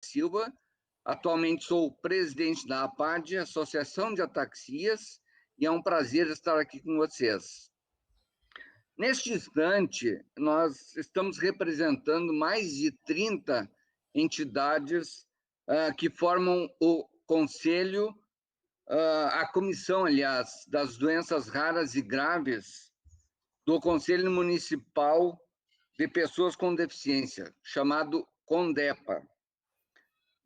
Silva, atualmente sou presidente da APAD, Associação de Ataxias, e é um prazer estar aqui com vocês. Neste instante, nós estamos representando mais de 30 entidades que formam o Conselho, a comissão, aliás, das doenças raras e graves do Conselho Municipal de Pessoas com Deficiência, chamado CONDEPA.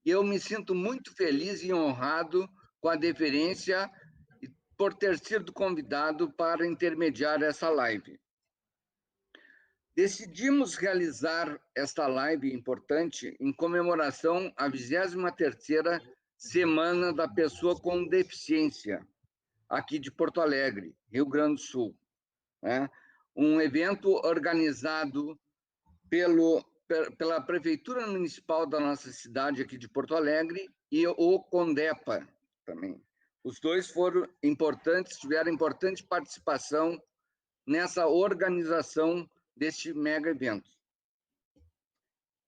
Eu me sinto muito feliz e honrado com a deferência e por ter sido convidado para intermediar essa live. Decidimos realizar esta live importante em comemoração à 23ª Semana da Pessoa com Deficiência, aqui de Porto Alegre, Rio Grande do Sul. Um evento organizado pela Prefeitura Municipal da nossa cidade aqui de Porto Alegre e o CONDEPA também. Os dois foram importantes, tiveram importante participação nessa organização deste mega evento.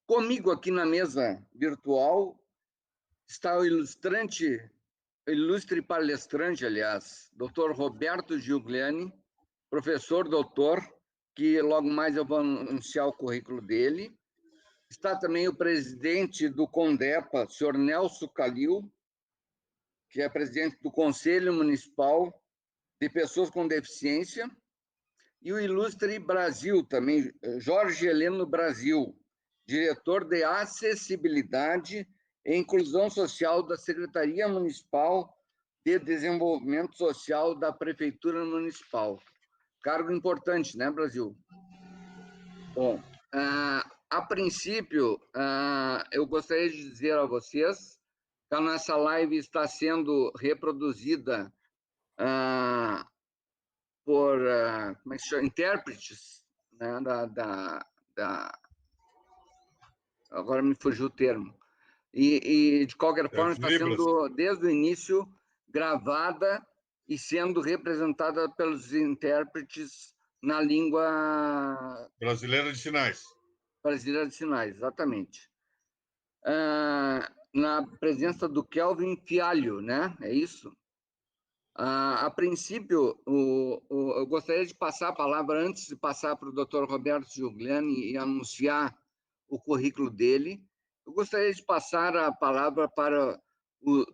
Comigo aqui na mesa virtual está o ilustre palestrante, aliás, Dr. Roberto Giuliani, professor doutor, que logo mais eu vou anunciar o currículo dele. Está também o presidente do CONDEPA, senhor Nelson Calil, que é presidente do Conselho Municipal de Pessoas com Deficiência, e o ilustre Brasil também, Jorge Heleno Brasil, diretor de Acessibilidade e Inclusão Social da Secretaria Municipal de Desenvolvimento Social da Prefeitura Municipal. Cargo importante, né, Brasil? Bom, a princípio, eu gostaria de dizer a vocês que a nossa live está sendo reproduzida por como é que chama? Intérpretes, né, agora me fugiu o termo. E de qualquer forma, está sendo, desde o início, gravada e sendo representada pelos intérpretes na língua... Brasileira de Sinais. Brasileira de Sinais, exatamente. Na presença do Kelvin Fialho, né? É isso? A princípio, eu gostaria de passar a palavra, antes de passar para o Dr. Roberto Giuliani e anunciar o currículo dele, eu gostaria de passar a palavra para o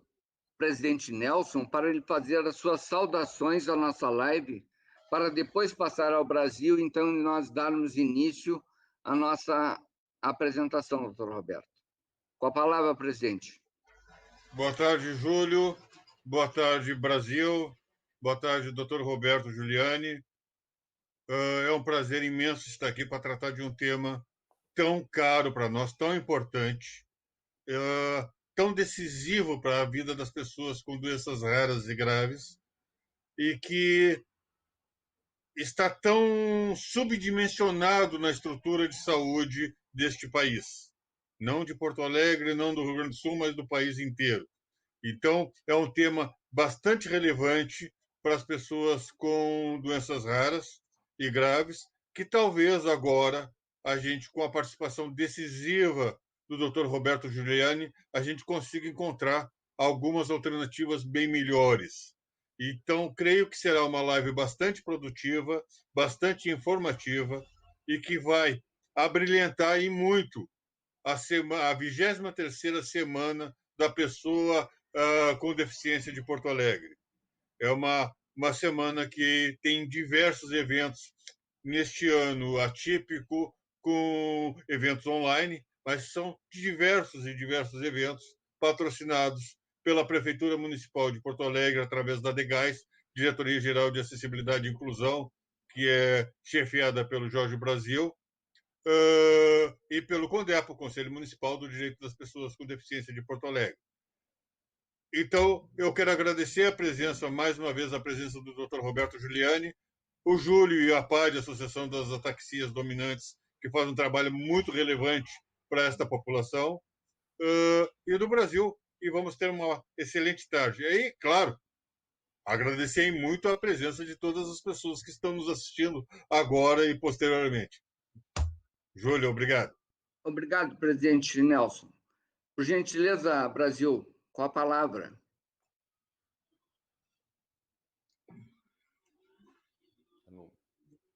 presidente Nelson, para ele fazer as suas saudações à nossa live, para depois passar ao Brasil, então nós darmos início à nossa apresentação, doutor Roberto. Com a palavra, presidente. Boa tarde, Júlio. Boa tarde, Brasil. Boa tarde, doutor Roberto Giuliani. É um prazer imenso estar aqui para tratar de um tema tão caro para nós, tão importante, tão decisivo para a vida das pessoas com doenças raras e graves, e que está tão subdimensionado na estrutura de saúde deste país. Não de Porto Alegre, não do Rio Grande do Sul, mas do país inteiro. Então, é um tema bastante relevante para as pessoas com doenças raras e graves, que talvez agora a gente, com a participação decisiva do Dr. Roberto Giuliani, a gente consiga encontrar algumas alternativas bem melhores. Então, creio que será uma live bastante produtiva, bastante informativa e que vai abrilhantar e muito a 23ª Semana da Pessoa com Deficiência de Porto Alegre. É uma semana que tem diversos eventos neste ano atípico, com eventos online, mas são diversos eventos patrocinados pela Prefeitura Municipal de Porto Alegre, através da DEGAIS, Diretoria Geral de Acessibilidade e Inclusão, que é chefiada pelo Jorge Brasil, e pelo CONDEPA, o Conselho Municipal do Direito das Pessoas com Deficiência de Porto Alegre. Então, eu quero agradecer a presença, mais uma vez, a presença do Dr. Roberto Giuliani, o Júlio e a APAD, Associação das Ataxias Dominantes, que faz um trabalho muito relevante para esta população, e do Brasil, e vamos ter uma excelente tarde. E aí, claro, agradecer muito a presença de todas as pessoas que estão nos assistindo agora e posteriormente. Júlio, obrigado. Obrigado, presidente Nelson. Por gentileza, Brasil, com a palavra.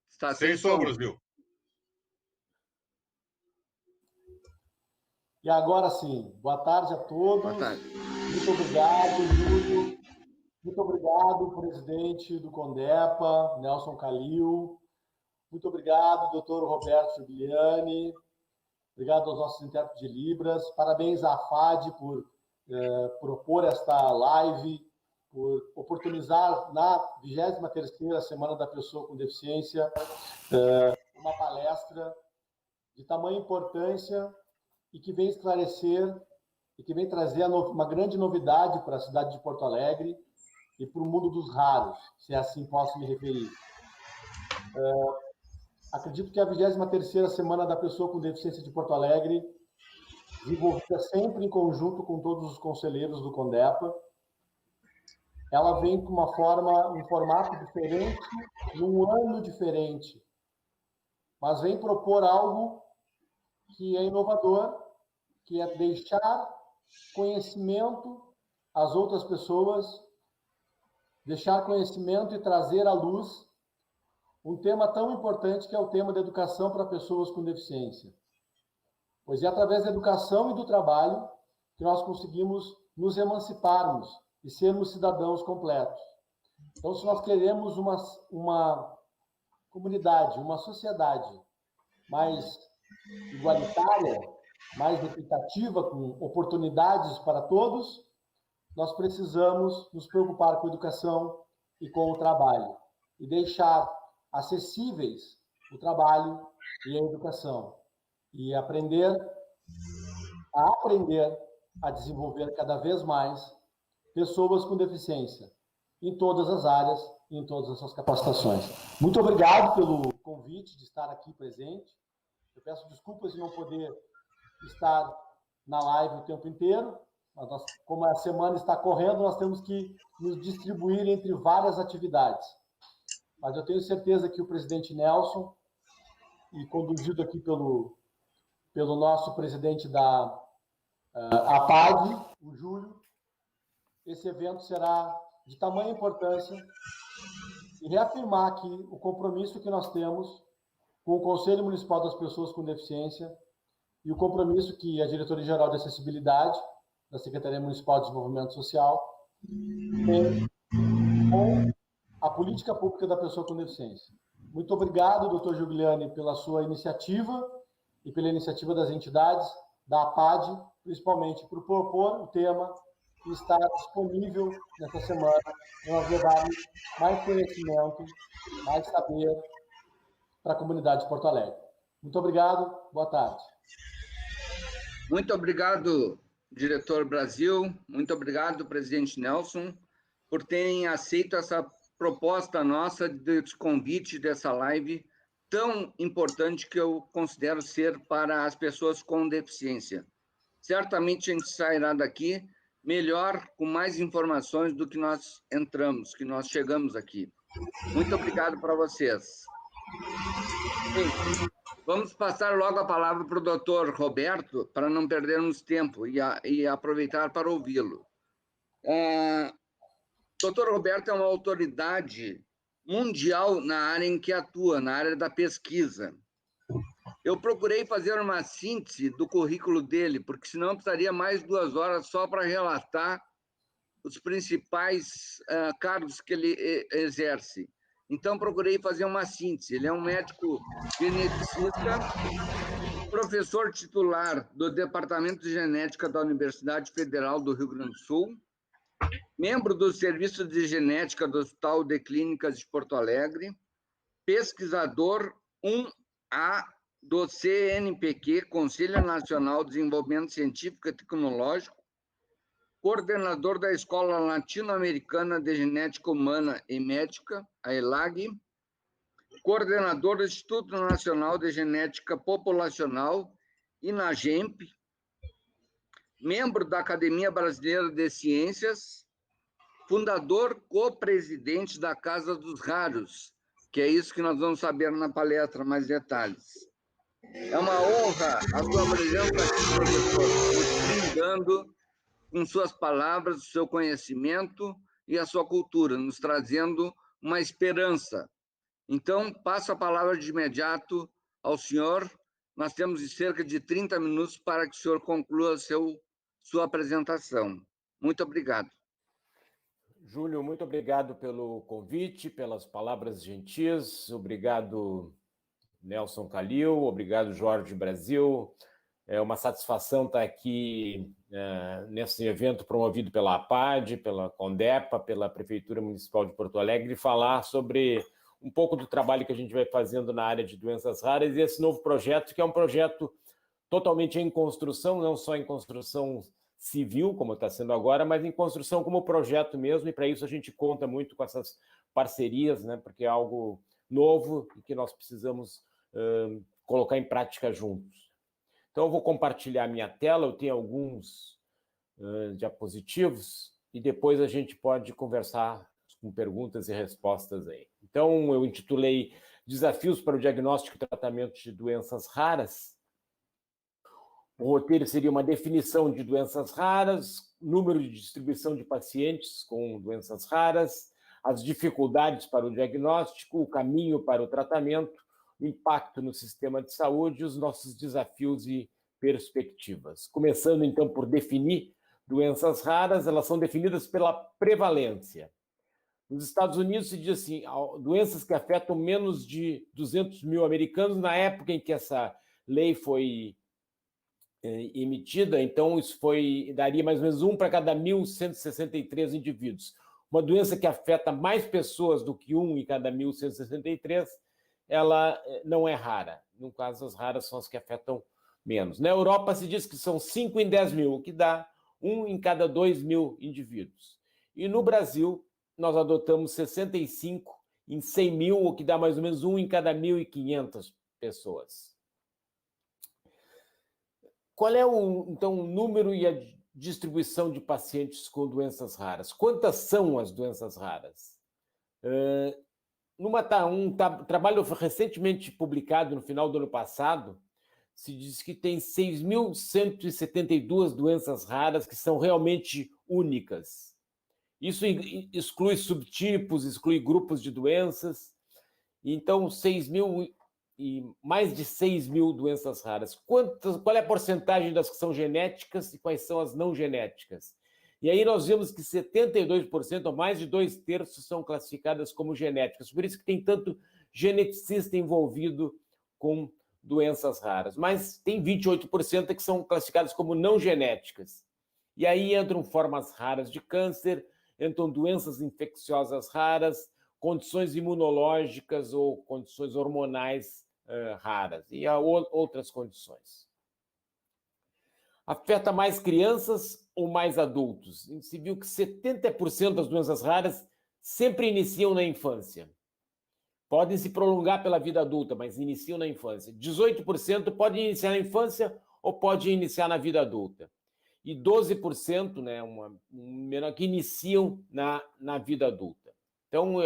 Está sem som, Brasil. E agora sim, boa tarde a todos. Boa tarde. Muito obrigado, Júlio. Muito obrigado, presidente do CONDEPA, Nelson Calil. Muito obrigado, doutor Roberto Giuliani. Obrigado aos nossos intérpretes de Libras. Parabéns à FAD por propor esta live, por oportunizar na 23ª Semana da Pessoa com Deficiência uma palestra de tamanha importância e que vem esclarecer e que vem trazer uma grande novidade para a cidade de Porto Alegre e para o mundo dos raros, se assim posso me referir. Acredito que a 23ª Semana da Pessoa com Deficiência de Porto Alegre, desenvolvida sempre em conjunto com todos os conselheiros do CONDEPA, ela vem com um formato diferente, num ano diferente, mas vem propor algo que é inovador, que é deixar conhecimento às outras pessoas, deixar conhecimento e trazer à luz um tema tão importante que é o tema da educação para pessoas com deficiência. Pois é através da educação e do trabalho que nós conseguimos nos emanciparmos e sermos cidadãos completos. Então, se nós queremos uma comunidade, uma sociedade mais igualitária, mais equitativa, com oportunidades para todos, nós precisamos nos preocupar com a educação e com o trabalho e deixar acessíveis o trabalho e a educação e aprender a desenvolver cada vez mais pessoas com deficiência em todas as áreas e em todas as suas capacitações. Muito obrigado pelo convite de estar aqui presente. Eu peço desculpas de não poder estar na live o tempo inteiro, mas como a semana está correndo, nós temos que nos distribuir entre várias atividades. Mas eu tenho certeza que o presidente Nelson, e conduzido aqui pelo nosso presidente da APAD, o Júlio, esse evento será de tamanha importância e reafirmar aqui o compromisso que nós temos com o Conselho Municipal das Pessoas com Deficiência e o compromisso que a Diretoria-Geral de Acessibilidade da Secretaria Municipal de Desenvolvimento Social tem com a política pública da pessoa com deficiência. Muito obrigado, doutor Giuliani, pela sua iniciativa e pela iniciativa das entidades, da APAD, principalmente por propor o tema que está disponível nessa semana para nós levarmos mais conhecimento, mais saber para a comunidade de Porto Alegre. Muito obrigado, boa tarde. Muito obrigado, diretor Brasil, muito obrigado, presidente Nelson, por terem aceito essa proposta nossa desse convite dessa live tão importante que eu considero ser para as pessoas com deficiência. Certamente a gente sairá daqui melhor, com mais informações do que nós entramos, que nós chegamos aqui. Muito obrigado para vocês. Bem, vamos passar logo a palavra para o doutor Roberto, para não perdermos tempo e aproveitar para ouvi-lo. Doutor Roberto é uma autoridade mundial na área em que atua, na área da pesquisa. Eu procurei fazer uma síntese do currículo dele, porque senão eu precisaria mais 2 horas só para relatar os principais cargos que ele exerce. Então, procurei fazer uma síntese. Ele é um médico geneticista, professor titular do Departamento de Genética da Universidade Federal do Rio Grande do Sul, membro do Serviço de Genética do Hospital de Clínicas de Porto Alegre, pesquisador 1A do CNPq, Conselho Nacional de Desenvolvimento Científico e Tecnológico, coordenador da Escola Latino-Americana de Genética Humana e Médica, a ELAG, coordenador do Instituto Nacional de Genética Populacional, INAGEMP, membro da Academia Brasileira de Ciências, fundador, co-presidente da Casa dos Raros, que é isso que nós vamos saber na palestra, mais detalhes. É uma honra a sua presença aqui, professor. ajudando com suas palavras, o seu conhecimento e a sua cultura, nos trazendo uma esperança. Então, passo a palavra de imediato ao senhor. Nós temos cerca de 30 minutos para que o senhor conclua sua apresentação. Muito obrigado. Júlio, muito obrigado pelo convite, pelas palavras gentis. Obrigado, Nelson Calil. Obrigado, Jorge Brasil. É uma satisfação estar aqui nesse evento promovido pela APAD, pela Condepa, pela Prefeitura Municipal de Porto Alegre, e falar sobre um pouco do trabalho que a gente vai fazendo na área de doenças raras e esse novo projeto, que é um projeto totalmente em construção, não só em construção civil, como está sendo agora, mas em construção como projeto mesmo, e para isso a gente conta muito com essas parcerias, né, porque é algo novo e que nós precisamos colocar em prática juntos. Então, eu vou compartilhar minha tela, eu tenho alguns diapositivos, e depois a gente pode conversar com perguntas e respostas aí. Então, eu intitulei Desafios para o Diagnóstico e Tratamento de Doenças Raras. O roteiro seria uma definição de doenças raras, número de distribuição de pacientes com doenças raras, as dificuldades para o diagnóstico, o caminho para o tratamento, o impacto no sistema de saúde, os nossos desafios e perspectivas. Começando, então, por definir doenças raras, elas são definidas pela prevalência. Nos Estados Unidos se diz assim, doenças que afetam menos de 200 mil americanos, na época em que essa lei foi emitida, então isso daria mais ou menos 1 para cada 1.163 indivíduos. Uma doença que afeta mais pessoas do que 1 em cada 1.163, ela não é rara. No caso, as raras são as que afetam menos. Na Europa se diz que são 5 em 10 mil, o que dá 1 em cada 2 mil indivíduos. E no Brasil, nós adotamos 65 em 100 mil, o que dá mais ou menos 1 em cada 1.500 pessoas. Qual é, então, o número e a distribuição de pacientes com doenças raras? Quantas são as doenças raras? Um trabalho recentemente publicado no final do ano passado, se diz que tem 6.172 doenças raras que são realmente únicas. Isso exclui subtipos, exclui grupos de doenças. Então, mais de 6 mil doenças raras. Qual é a porcentagem das que são genéticas e quais são as não genéticas? E aí nós vemos que 72%, ou mais de 2/3, são classificadas como genéticas. Por isso que tem tanto geneticista envolvido com doenças raras. Mas tem 28% que são classificadas como não genéticas. E aí entram formas raras de câncer, entram doenças infecciosas raras, condições imunológicas ou condições hormonais raras, e há outras condições. Afeta mais crianças ou mais adultos? Se viu que 70% das doenças raras sempre iniciam na infância. Podem se prolongar pela vida adulta, mas iniciam na infância. 18% podem iniciar na infância ou podem iniciar na vida adulta. E 12%, né, menor, que iniciam na vida adulta. Então,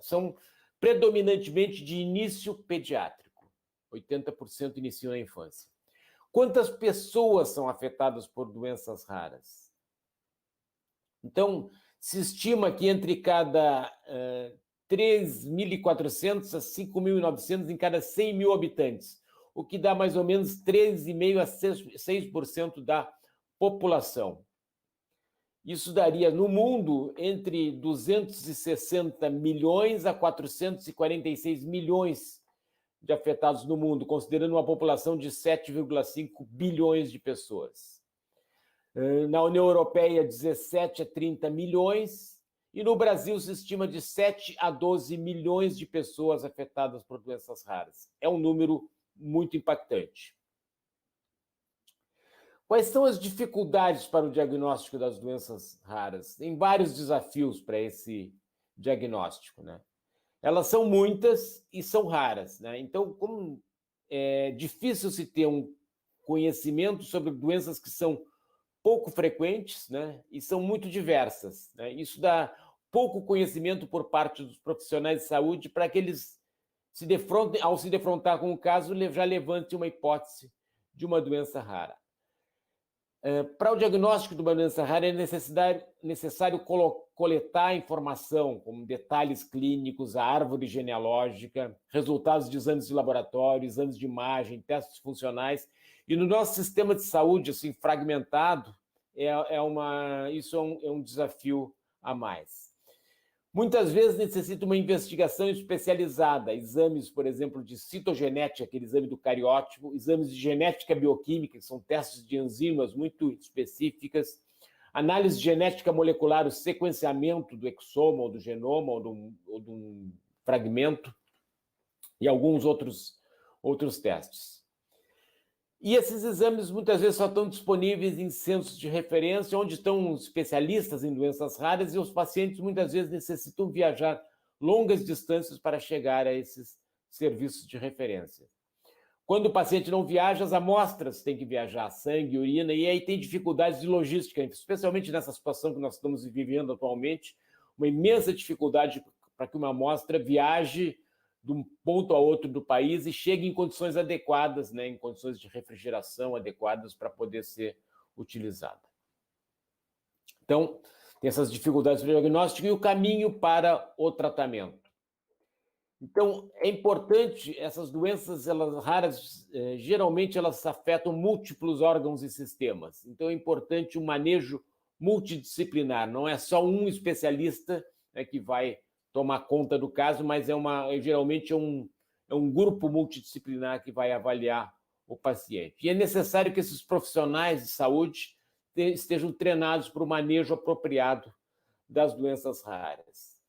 são predominantemente de início pediátrico. 80% iniciam na infância. Quantas pessoas são afetadas por doenças raras? Então, se estima que entre cada 3.400 a 5.900 em cada 100 mil habitantes, o que dá mais ou menos 3,5% a 6% da população. Isso daria, no mundo, entre 260 milhões a 446 milhões de afetados no mundo, considerando uma população de 7,5 bilhões de pessoas. Na União Europeia, 17 a 30 milhões, e no Brasil se estima de 7 a 12 milhões de pessoas afetadas por doenças raras. É um número muito impactante. Quais são as dificuldades para o diagnóstico das doenças raras? Tem vários desafios para esse diagnóstico, né? Elas são muitas e são raras, né? Então, como é difícil se ter um conhecimento sobre doenças que são pouco frequentes, né? E são muito diversas, né? Isso dá pouco conhecimento por parte dos profissionais de saúde para que eles ao se defrontar com o caso, já levantem uma hipótese de uma doença rara. Para o diagnóstico de uma doença rara, é necessário coletar informação, como detalhes clínicos, a árvore genealógica, resultados de exames de laboratório, exames de imagem, testes funcionais. E no nosso sistema de saúde, assim, fragmentado, isso é um desafio a mais. Muitas vezes necessita uma investigação especializada, exames, por exemplo, de citogenética, aquele exame do cariótipo, exames de genética bioquímica, que são testes de enzimas muito específicas, análise de genética molecular, o sequenciamento do exoma ou do genoma ou de um fragmento, e alguns outros testes. E esses exames muitas vezes só estão disponíveis em centros de referência, onde estão especialistas em doenças raras, e os pacientes muitas vezes necessitam viajar longas distâncias para chegar a esses serviços de referência. Quando o paciente não viaja, as amostras têm que viajar, sangue, urina, e aí tem dificuldades de logística, especialmente nessa situação que nós estamos vivendo atualmente, uma imensa dificuldade para que uma amostra viaje de um ponto a outro do país e chegue em condições adequadas, né, em condições de refrigeração adequadas para poder ser utilizada. Então, tem essas dificuldades para o diagnóstico e o caminho para o tratamento. Então, é importante, essas doenças raras, geralmente elas afetam múltiplos órgãos e sistemas. Então, é importante um manejo multidisciplinar, não é só um especialista, né, que vai tomar conta do caso, mas geralmente é um grupo multidisciplinar que vai avaliar o paciente. E é necessário que esses profissionais de saúde estejam treinados para o manejo apropriado das doenças raras.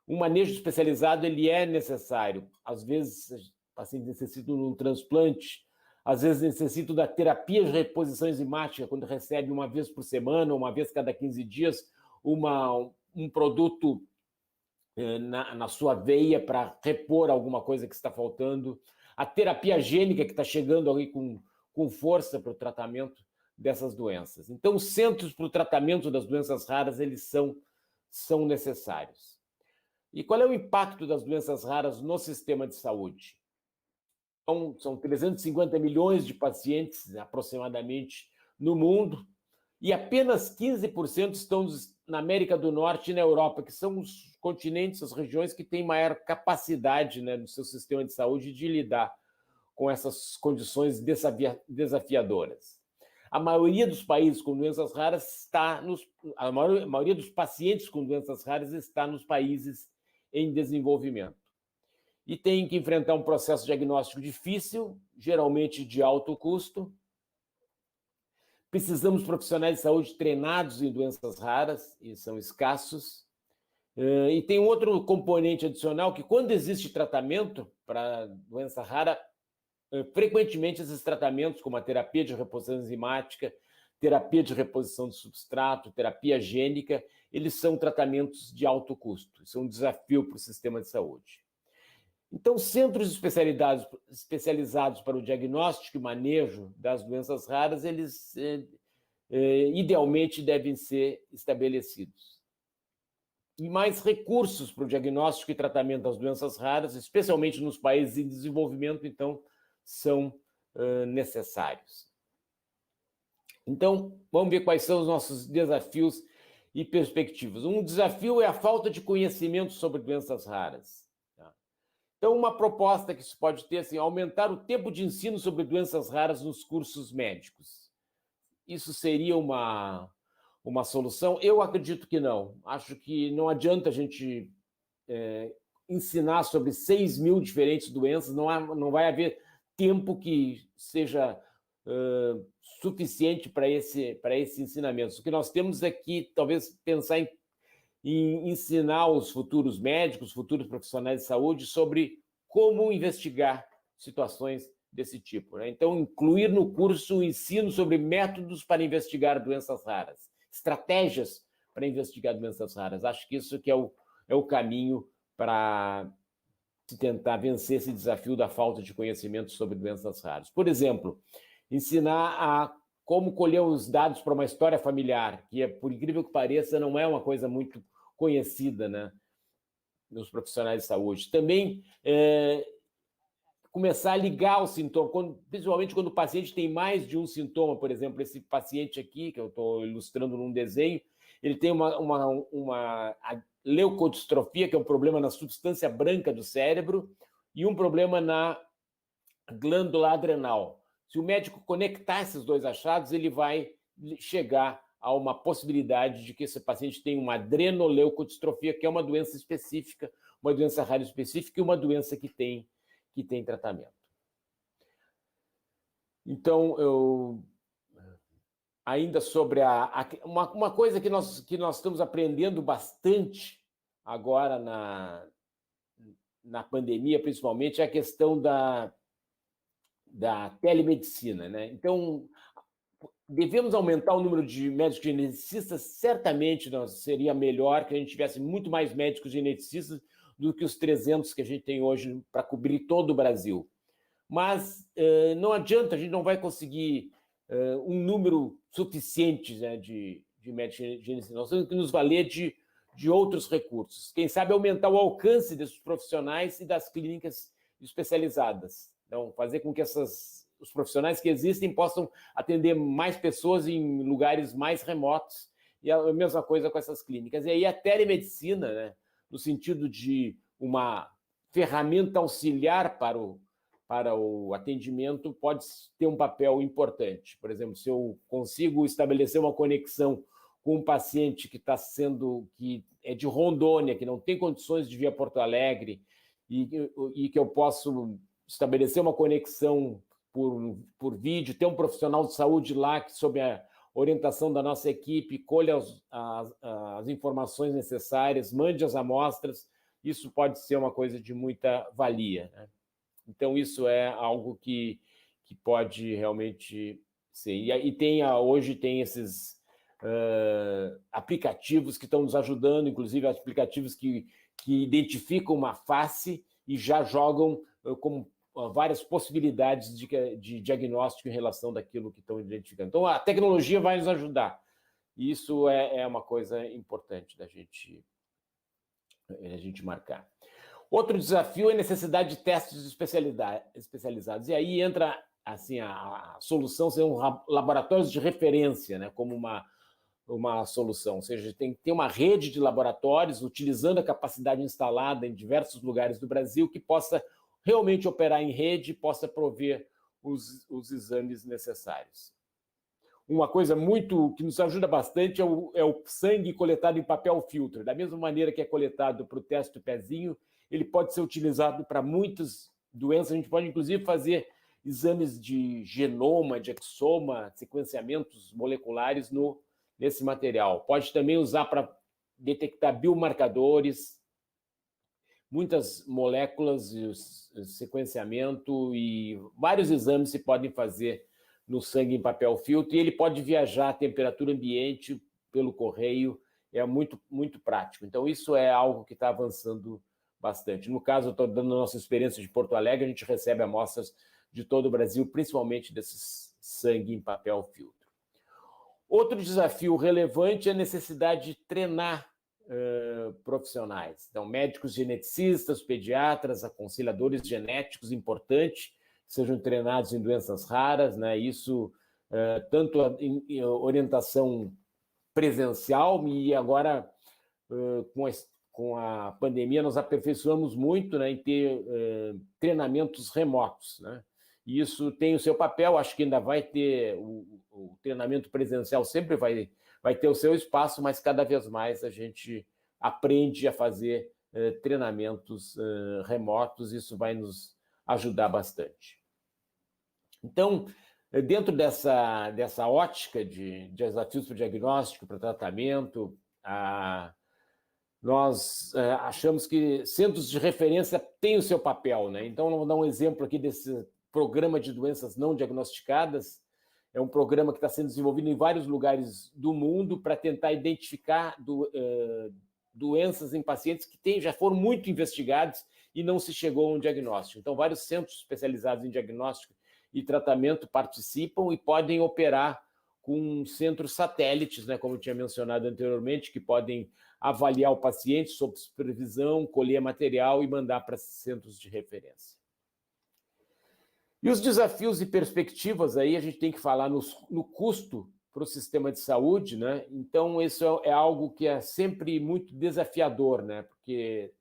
Um manejo especializado ele é necessário. Às vezes, o paciente necessita de um transplante, às vezes necessita da terapia de reposição enzimática, quando recebe uma vez por semana, uma vez cada 15 dias, um produto na sua veia para repor alguma coisa que está faltando, a terapia gênica que está chegando ali com força para o tratamento dessas doenças. Então, os centros para o tratamento das doenças raras, eles são necessários. E qual é o impacto das doenças raras no sistema de saúde? Então, são 350 milhões de pacientes, aproximadamente, no mundo, e apenas 15% estão na América do Norte e na Europa, que são os continentes, as regiões que têm maior capacidade, né, no seu sistema de saúde de lidar com essas condições desafiadoras. A maioria dos países com doenças raras a maioria dos pacientes com doenças raras está nos países em desenvolvimento. E tem que enfrentar um processo diagnóstico difícil, geralmente de alto custo. Precisamos de profissionais de saúde treinados em doenças raras, e são escassos. E tem um outro componente adicional, que quando existe tratamento para doença rara, frequentemente esses tratamentos, como a terapia de reposição enzimática, terapia de reposição de substrato, terapia gênica, eles são tratamentos de alto custo. Isso é um desafio para o sistema de saúde. Então, centros especializados para o diagnóstico e manejo das doenças raras, eles idealmente devem ser estabelecidos. E mais recursos para o diagnóstico e tratamento das doenças raras, especialmente nos países em desenvolvimento, então, são necessários. Então, vamos ver quais são os nossos desafios e perspectivas. Um desafio é a falta de conhecimento sobre doenças raras. Então, uma proposta que se pode ter, assim, aumentar o tempo de ensino sobre doenças raras nos cursos médicos. Isso seria uma solução? Eu acredito que não. Acho que não adianta a gente ensinar sobre 6 mil diferentes doenças, não vai haver tempo que seja suficiente para esse ensinamento. O que nós temos é que, talvez, pensar em ensinar os futuros médicos, futuros profissionais de saúde sobre como investigar situações desse tipo, né? Então, incluir no curso o ensino sobre métodos para investigar doenças raras, estratégias para investigar doenças raras. Acho que isso que é o caminho para se tentar vencer esse desafio da falta de conhecimento sobre doenças raras. Por exemplo, ensinar a como colher os dados para uma história familiar, que, por incrível que pareça, não é uma coisa muito conhecida, né, nos profissionais de saúde. Também começar a ligar os sintomas, principalmente quando o paciente tem mais de um sintoma. Por exemplo, esse paciente aqui, que eu estou ilustrando num desenho, ele tem uma leucodistrofia, que é um problema na substância branca do cérebro, e um problema na glândula adrenal. Se o médico conectar esses dois achados, ele vai chegar a uma possibilidade de que esse paciente tenha uma adrenoleucodistrofia, que é uma doença específica, uma doença rara específica e uma doença que tem tratamento. Então, ainda sobre uma coisa que nós estamos aprendendo bastante agora na pandemia, principalmente, é a questão da telemedicina, né? Então, devemos aumentar o número de médicos geneticistas. Certamente seria melhor que a gente tivesse muito mais médicos geneticistas do que os 300 que a gente tem hoje para cobrir todo o Brasil. Mas não adianta, a gente não vai conseguir um número suficiente, né, de médicos geneticistas. Nós temos que nos valer de outros recursos. Quem sabe aumentar o alcance desses profissionais e das clínicas especializadas. Então, fazer com que os profissionais que existem possam atender mais pessoas em lugares mais remotos, e a mesma coisa com essas clínicas. E aí a telemedicina, né, no sentido de uma ferramenta auxiliar para o atendimento, pode ter um papel importante. Por exemplo, se eu consigo estabelecer uma conexão com um paciente que é de Rondônia, que não tem condições de vir a Porto Alegre, e que eu posso estabelecer uma conexão por vídeo, ter um profissional de saúde lá que, sob a orientação da nossa equipe, colha as informações necessárias, mande as amostras, isso pode ser uma coisa de muita valia, né? Então, isso é algo que pode realmente ser. E hoje tem esses aplicativos que estão nos ajudando, inclusive aplicativos que identificam uma face e já jogam como várias possibilidades de diagnóstico em relação daquilo que estão identificando. Então, a tecnologia vai nos ajudar. E isso é uma coisa importante da gente marcar. Outro desafio é a necessidade de testes especializados. E aí entra assim, a solução, são laboratórios de referência, né, como uma solução. Ou seja, tem que ter uma rede de laboratórios utilizando a capacidade instalada em diversos lugares do Brasil que possa realmente operar em rede, possa prover os exames necessários. Uma coisa que nos ajuda bastante é o sangue coletado em papel filtro. Da mesma maneira que é coletado para o teste do pezinho, ele pode ser utilizado para muitas doenças. A gente pode, inclusive, fazer exames de genoma, de exoma, sequenciamentos moleculares nesse material. Pode também usar para detectar biomarcadores, muitas moléculas, sequenciamento e vários exames se podem fazer no sangue em papel filtro, e ele pode viajar a temperatura ambiente pelo correio, é muito, muito prático. Então, isso é algo que está avançando bastante. No caso, eu estou dando a nossa experiência de Porto Alegre, a gente recebe amostras de todo o Brasil, principalmente desses sangue em papel filtro. Outro desafio relevante é a necessidade de treinar profissionais. Então, médicos geneticistas, pediatras, aconselhadores genéticos, importante, sejam treinados em doenças raras, né? Isso, tanto em orientação presencial, e agora, com a pandemia, nós aperfeiçoamos muito, né, em ter treinamentos remotos, né? E isso tem o seu papel, acho que ainda vai ter, o treinamento presencial sempre vai ter o seu espaço, mas cada vez mais a gente aprende a fazer treinamentos remotos, isso vai nos ajudar bastante. Então, dentro dessa ótica de desafios para o diagnóstico, para o tratamento, nós achamos que centros de referência têm o seu papel, né? Então, vou dar um exemplo aqui desse programa de doenças não diagnosticadas. É um programa que está sendo desenvolvido em vários lugares do mundo para tentar identificar doenças em pacientes que já foram muito investigados e não se chegou a um diagnóstico. Então, vários centros especializados em diagnóstico e tratamento participam e podem operar com centros satélites, né, como eu tinha mencionado anteriormente, que podem avaliar o paciente sob supervisão, colher material e mandar para centros de referência. E os desafios e perspectivas aí, a gente tem que falar no custo para o sistema de saúde, né? Então, isso é algo que é sempre muito desafiador, né? Porque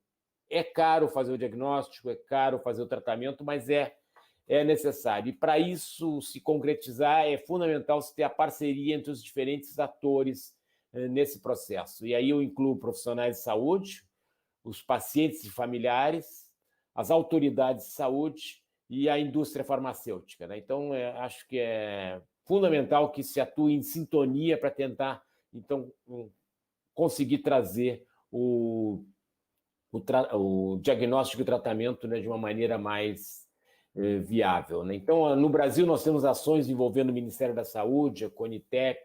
é caro fazer o diagnóstico, é caro fazer o tratamento, mas é necessário. E para isso se concretizar, é fundamental se ter a parceria entre os diferentes atores nesse processo. E aí eu incluo profissionais de saúde, os pacientes e familiares, as autoridades de saúde e a indústria farmacêutica, né? Então, acho que é fundamental que se atue em sintonia para tentar, então, conseguir trazer o diagnóstico e tratamento, né, de uma maneira mais viável, né? Então, no Brasil, nós temos ações envolvendo o Ministério da Saúde, a Conitec,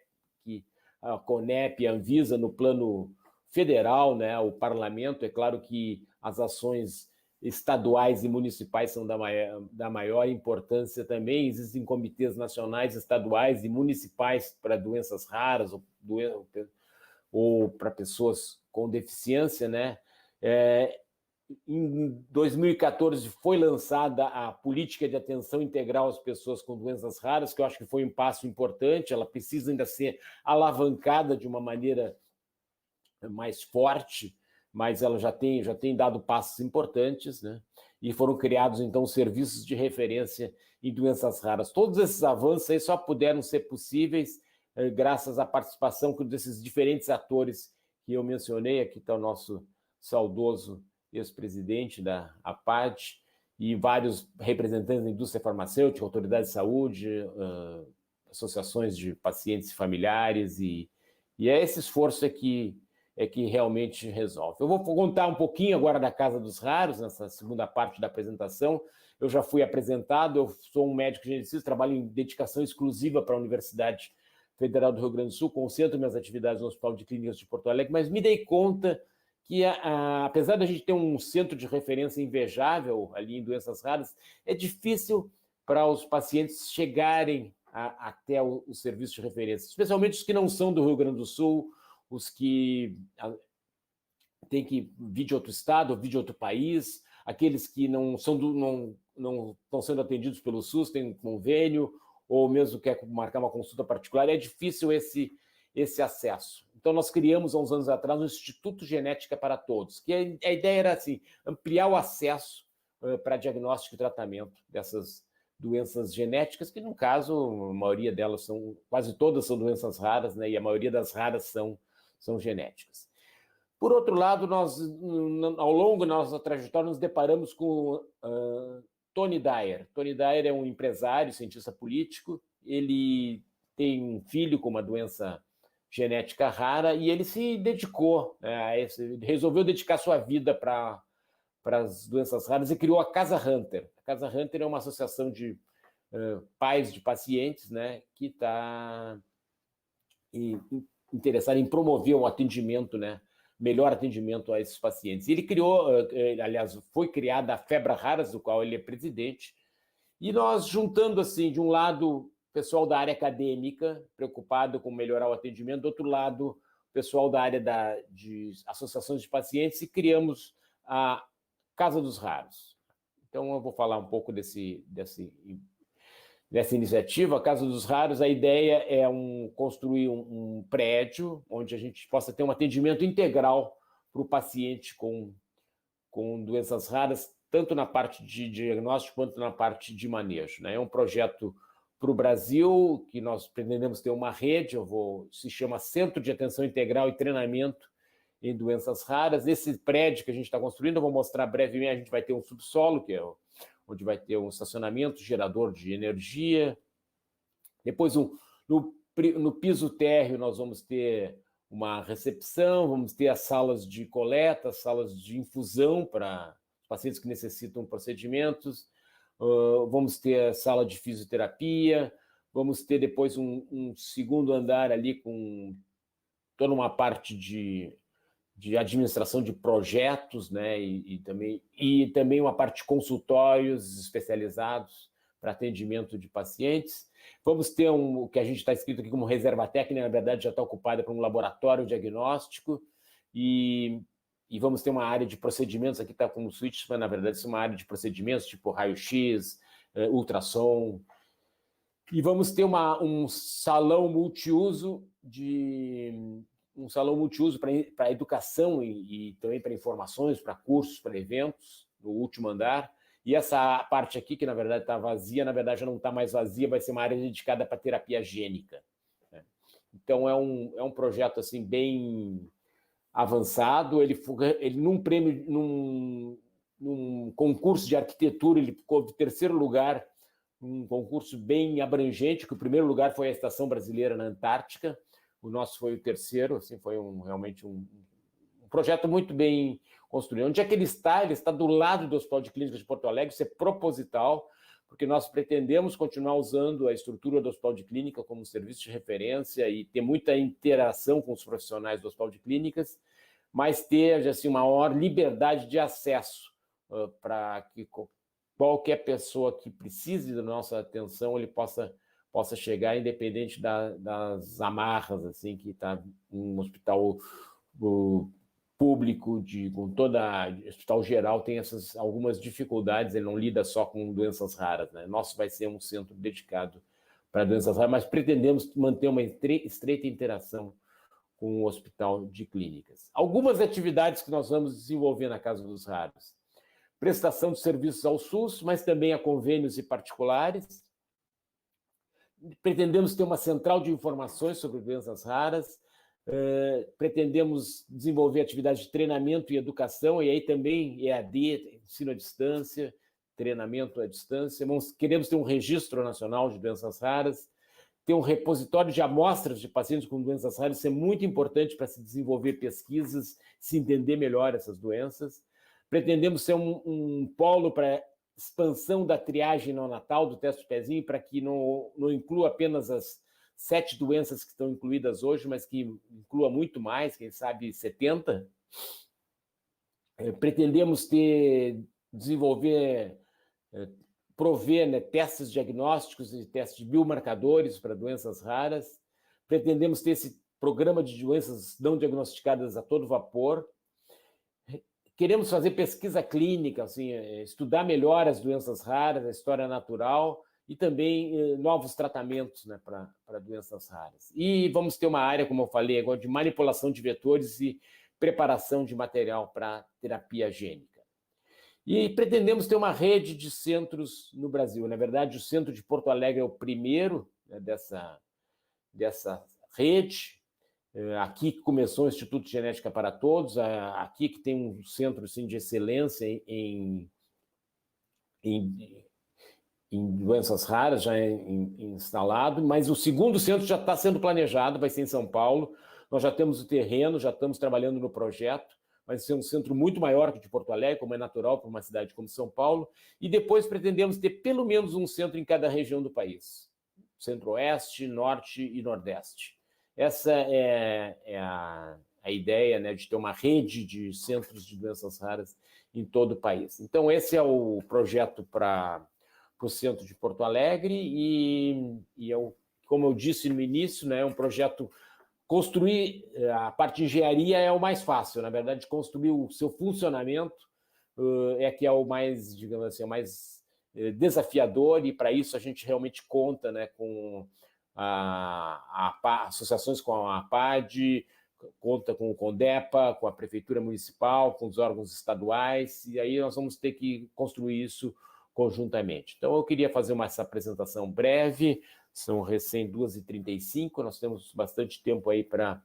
a Conep, a Anvisa no plano federal, né, o parlamento. É claro que as ações estaduais e municipais são da maior importância também. Existem comitês nacionais, estaduais e municipais para doenças raras ou para pessoas com deficiência, né? Em 2014 foi lançada a Política de Atenção Integral às Pessoas com Doenças Raras, que eu acho que foi um passo importante. Ela precisa ainda ser alavancada de uma maneira mais forte, mas ela já tem dado passos importantes, né? E foram criados, então, serviços de referência em doenças raras. Todos esses avanços aí só puderam ser possíveis graças à participação desses diferentes atores que eu mencionei. Aqui está o nosso saudoso ex-presidente da APAD e vários representantes da indústria farmacêutica, autoridades de saúde, associações de pacientes e familiares, e é esse esforço que realmente resolve. Eu vou contar um pouquinho agora da Casa dos Raros, nessa segunda parte da apresentação. Eu já fui apresentado, eu sou um médico geneticista, trabalho em dedicação exclusiva para a Universidade Federal do Rio Grande do Sul, concentro minhas atividades no Hospital de Clínicas de Porto Alegre, mas me dei conta que, apesar da gente ter um centro de referência invejável ali em doenças raras, é difícil para os pacientes chegarem até o serviço de referência, especialmente os que não são do Rio Grande do Sul, os que têm que vir de outro estado, vir de outro país, aqueles que não estão sendo atendidos pelo SUS, têm convênio, ou mesmo quer marcar uma consulta particular. É difícil esse acesso. Então, nós criamos, há uns anos atrás, o Instituto Genética para Todos, que a ideia era assim, ampliar o acesso para diagnóstico e tratamento dessas doenças genéticas, que, no caso, a maioria delas quase todas são doenças raras, né? E a maioria das raras são genéticas. Por outro lado, nós, ao longo da nossa trajetória, nos deparamos com Tony Dyer. Tony Dyer é um empresário, cientista político. Ele tem um filho com uma doença genética rara e ele se dedicou resolveu dedicar sua vida para as doenças raras e criou a Casa Hunter. A Casa Hunter é uma associação de pais de pacientes, né, que está interessado em promover um atendimento, né, melhor atendimento a esses pacientes. Ele criou, aliás, foi criada a Febra Raras, do qual ele é presidente, e nós juntando, assim, de um lado, pessoal da área acadêmica, preocupado com melhorar o atendimento, do outro lado, pessoal da área de associações de pacientes, e criamos a Casa dos Raros. Então, eu vou falar um pouco dessa iniciativa. A Casa dos Raros, a ideia é construir um prédio onde a gente possa ter um atendimento integral para o paciente com doenças raras, tanto na parte de diagnóstico quanto na parte de manejo, né? É um projeto para o Brasil, que nós pretendemos ter uma rede, se chama Centro de Atenção Integral e Treinamento em Doenças Raras. Esse prédio que a gente está construindo, eu vou mostrar brevemente, a gente vai ter um subsolo, que é onde vai ter um estacionamento, gerador de energia. Depois, no piso térreo, nós vamos ter uma recepção, vamos ter as salas de coleta, salas de infusão para pacientes que necessitam procedimentos, vamos ter a sala de fisioterapia, vamos ter depois um segundo andar ali com toda uma parte de administração de projetos, né? E também uma parte de consultórios especializados para atendimento de pacientes. Vamos ter o que a gente está escrito aqui como reserva técnica, na verdade já está ocupada por um laboratório diagnóstico, e vamos ter uma área de procedimentos, aqui está como suíte, mas na verdade isso é uma área de procedimentos, tipo raio-x, ultrassom. E vamos ter um salão multiuso para educação e também para informações, para cursos, para eventos, no último andar. E essa parte aqui, que na verdade está vazia, na verdade já não está mais vazia, vai ser uma área dedicada para terapia gênica. Então, é um projeto assim, bem avançado. Ele num concurso de arquitetura, ele ficou em terceiro lugar, um concurso bem abrangente, que o primeiro lugar foi a Estação Brasileira na Antártica, o nosso foi o terceiro, assim, foi realmente um projeto muito bem construído. Onde é que ele está? Ele está do lado do Hospital de Clínicas de Porto Alegre, isso é proposital, porque nós pretendemos continuar usando a estrutura do Hospital de Clínica como serviço de referência e ter muita interação com os profissionais do Hospital de Clínicas, mas ter assim, uma maior liberdade de acesso para que qualquer pessoa que precise da nossa atenção ele possa chegar, independente das amarras assim que está um hospital público, com toda hospital geral tem algumas dificuldades, ele não lida só com doenças raras, né? Nosso vai ser um centro dedicado para doenças raras, mas pretendemos manter uma estreita interação com o Hospital de Clínicas. Algumas atividades que nós vamos desenvolver na Casa dos Raros: prestação de serviços ao SUS, mas também a convênios e particulares. Pretendemos ter uma central de informações sobre doenças raras. Pretendemos desenvolver atividades de treinamento e educação, e aí também EAD, ensino à distância, treinamento à distância. Queremos ter um registro nacional de doenças raras, ter um repositório de amostras de pacientes com doenças raras, isso é muito importante para se desenvolver pesquisas, se entender melhor essas doenças. Pretendemos ser um polo para expansão da triagem neonatal, do teste de pezinho, para que não inclua apenas as 7 doenças que estão incluídas hoje, mas que inclua muito mais, quem sabe 70. Pretendemos prover, né, testes diagnósticos e testes de biomarcadores para doenças raras. Pretendemos ter esse programa de doenças não diagnosticadas a todo vapor. Queremos fazer pesquisa clínica, assim, estudar melhor as doenças raras, a história natural, e também novos tratamentos, né, para doenças raras. E vamos ter uma área, como eu falei agora, de manipulação de vetores e preparação de material para terapia gênica. E pretendemos ter uma rede de centros no Brasil. Na verdade, o Centro de Porto Alegre é o primeiro, né, dessa rede. Aqui que começou o Instituto Genética para Todos, aqui que tem um centro assim, de excelência em doenças raras, já instalado, mas o segundo centro já está sendo planejado, vai ser em São Paulo. Nós já temos o terreno, já estamos trabalhando no projeto, vai ser um centro muito maior que o de Porto Alegre, como é natural para uma cidade como São Paulo, e depois pretendemos ter pelo menos um centro em cada região do país, Centro-Oeste, Norte e Nordeste. Essa é a ideia, né, de ter uma rede de centros de doenças raras em todo o país. Então, esse é o projeto para o Centro de Porto Alegre e como eu disse no início, né, é um projeto. Construir a parte de engenharia é o mais fácil, na verdade, construir o seu funcionamento é que é o mais, digamos assim, o mais desafiador, e para isso a gente realmente conta, né, com associações com a APAD, conta com o CONDEPA, com a Prefeitura Municipal, com os órgãos estaduais, e aí nós vamos ter que construir isso conjuntamente. Então, eu queria fazer essa apresentação breve, são recém 2h35, nós temos bastante tempo aí para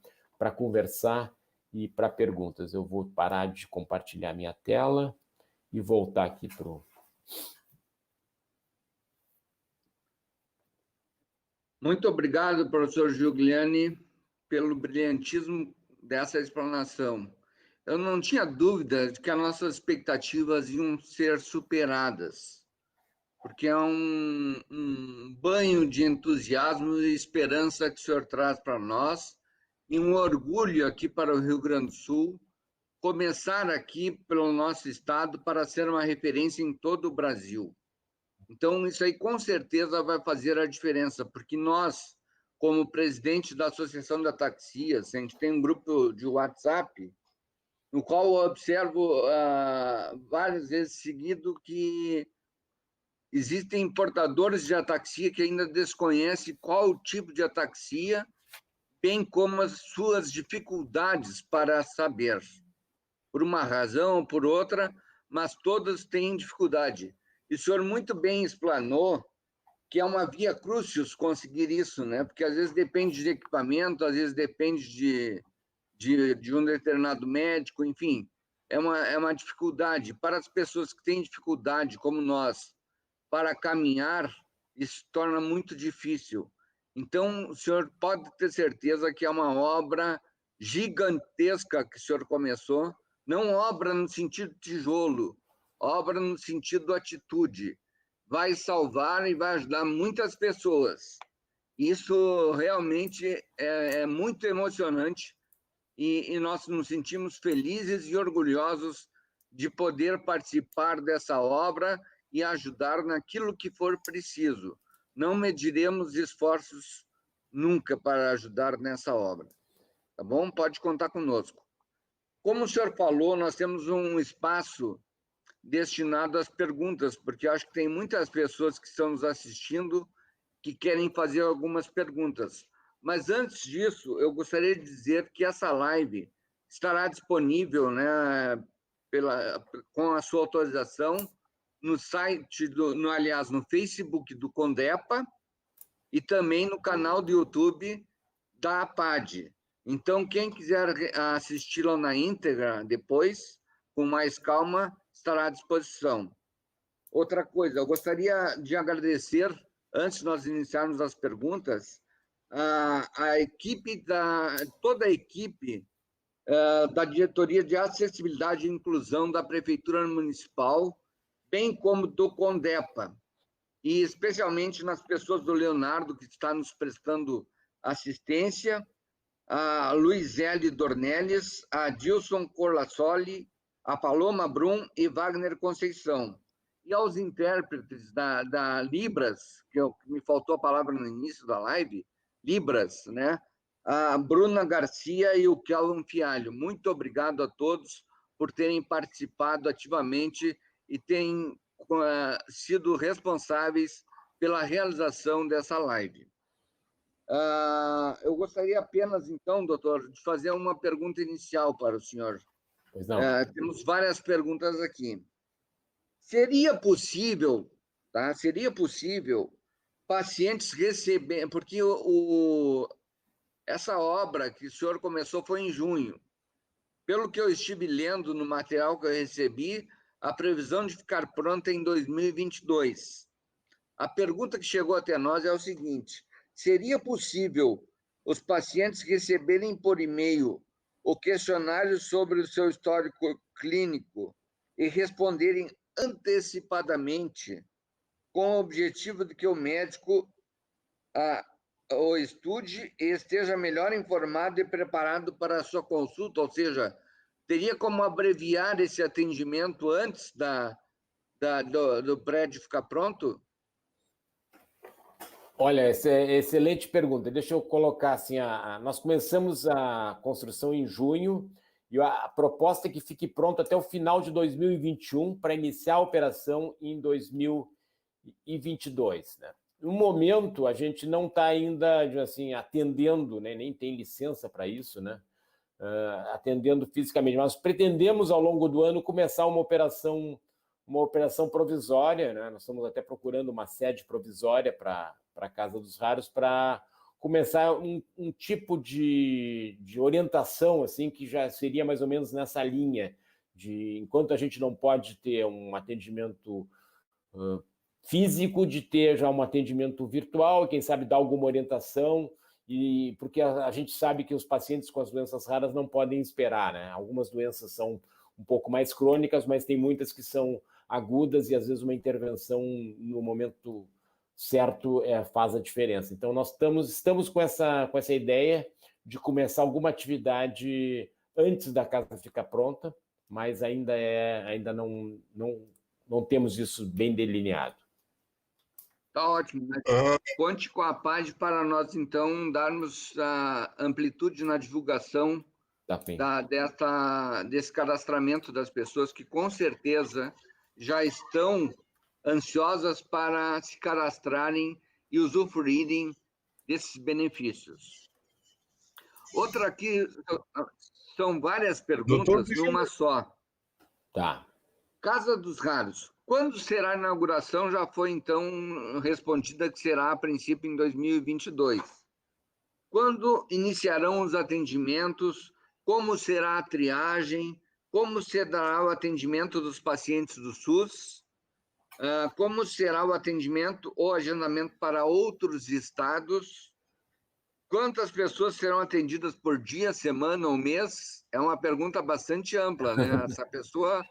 conversar e para perguntas. Eu vou parar de compartilhar minha tela e voltar aqui para o... Muito obrigado, professor Giuliani, pelo brilhantismo dessa explanação. Eu não tinha dúvida de que as nossas expectativas iam ser superadas, porque é um banho de entusiasmo e esperança que o senhor traz para nós, e um orgulho aqui para o Rio Grande do Sul, começar aqui pelo nosso estado para ser uma referência em todo o Brasil. Então, isso aí com certeza vai fazer a diferença, porque nós, como presidente da Associação da Taxias, a gente tem um grupo de WhatsApp, no qual eu observo várias vezes seguido que existem importadores de ataxia que ainda desconhecem qual o tipo de ataxia, bem como as suas dificuldades para saber, por uma razão ou por outra, mas todas têm dificuldade. E o senhor muito bem explanou que é uma via crucius conseguir isso, né? Porque às vezes depende de equipamento, às vezes depende de um determinado médico, enfim, é uma dificuldade. Para as pessoas que têm dificuldade, como nós, para caminhar, isso torna muito difícil. Então, o senhor pode ter certeza que é uma obra gigantesca que o senhor começou, não obra no sentido tijolo, obra no sentido atitude. Vai salvar e vai ajudar muitas pessoas. Isso realmente é muito emocionante e nós nos sentimos felizes e orgulhosos de poder participar dessa obra e ajudar naquilo que for preciso. Não mediremos esforços nunca para ajudar nessa obra. Tá bom? Pode contar conosco. Como o senhor falou, nós temos um espaço destinado às perguntas, porque acho que tem muitas pessoas que estão nos assistindo que querem fazer algumas perguntas. Mas antes disso, eu gostaria de dizer que essa live estará disponível, né, com a sua autorização, no site, aliás, no Facebook do Condepa e também no canal do YouTube da APAD. Então, quem quiser assisti-la na íntegra depois, com mais calma, estará à disposição. Outra coisa, eu gostaria de agradecer, antes de nós iniciarmos as perguntas, a equipe toda a equipe da Diretoria de Acessibilidade e Inclusão da Prefeitura Municipal, bem como do Condepa, e especialmente nas pessoas do Leonardo, que está nos prestando assistência, a Luizele Dornelles, a Dilson Corlassoli, a Paloma Brum e Wagner Conceição. E aos intérpretes da Libras, que me faltou a palavra no início da live, Libras, né? A Bruna Garcia e o Kelvin Fialho. Muito obrigado a todos por terem participado ativamente e terem sido responsáveis pela realização dessa live. Eu gostaria apenas, então, doutor, de fazer uma pergunta inicial para o senhor. Pois não. Temos várias perguntas aqui. Seria possível, tá? Seria possível pacientes receberem, porque essa obra que o senhor começou foi em junho. Pelo que eu estive lendo no material que eu recebi, a previsão de ficar pronta é em 2022. A pergunta que chegou até nós é o seguinte: seria possível os pacientes receberem por e-mail o questionário sobre o seu histórico clínico e responderem antecipadamente, com o objetivo de que o médico o estude e esteja melhor informado e preparado para a sua consulta? Ou seja, teria como abreviar esse atendimento antes do prédio ficar pronto? Olha, essa é excelente pergunta. Deixa eu colocar assim, nós começamos a construção em junho e a proposta é que fique pronto até o final de 2021 para iniciar a operação em 2022, né? No momento, a gente não está ainda assim, atendendo, né? Nem tem licença para isso, né? Atendendo fisicamente, mas pretendemos, ao longo do ano, começar uma operação provisória, né? Nós estamos até procurando uma sede provisória para a Casa dos Raros, para começar um tipo de orientação, assim, que já seria mais ou menos nessa linha, de enquanto a gente não pode ter um atendimento físico, de ter já um atendimento virtual, quem sabe dar alguma orientação, e porque a gente sabe que os pacientes com as doenças raras não podem esperar, né? Algumas doenças são um pouco mais crônicas, mas tem muitas que são agudas e às vezes uma intervenção no momento certo faz a diferença. Então nós estamos com essa ideia de começar alguma atividade antes da casa ficar pronta, mas ainda não temos isso bem delineado. Tá ótimo, né? Conte com a PAD para nós, então, darmos a amplitude na divulgação desse cadastramento das pessoas que, com certeza, já estão ansiosas para se cadastrarem e usufruírem desses benefícios. Outra aqui, são várias perguntas numa só. Tá. Casa dos Raros. Quando será a inauguração? Já foi, então, respondida que será, a princípio, em 2022. Quando iniciarão os atendimentos? Como será a triagem? Como será o atendimento dos pacientes do SUS? Como será o atendimento ou agendamento para outros estados? Quantas pessoas serão atendidas por dia, semana ou mês? É uma pergunta bastante ampla, né? Essa pessoa